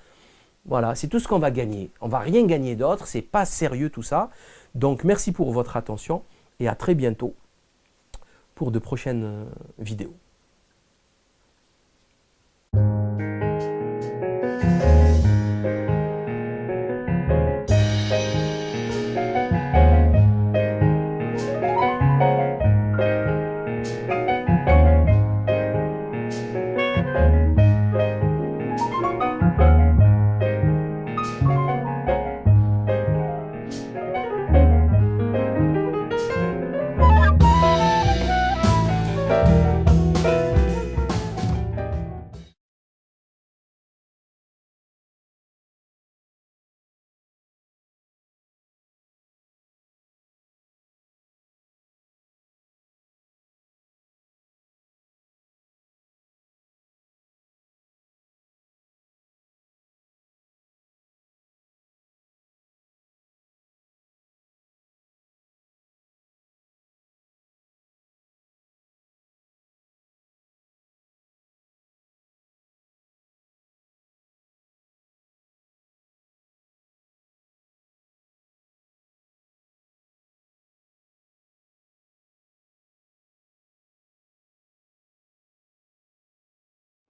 Voilà, c'est tout ce qu'on va gagner. On ne va rien gagner d'autre, c'est pas sérieux tout ça. Donc merci pour votre attention et à très bientôt pour de prochaines vidéos.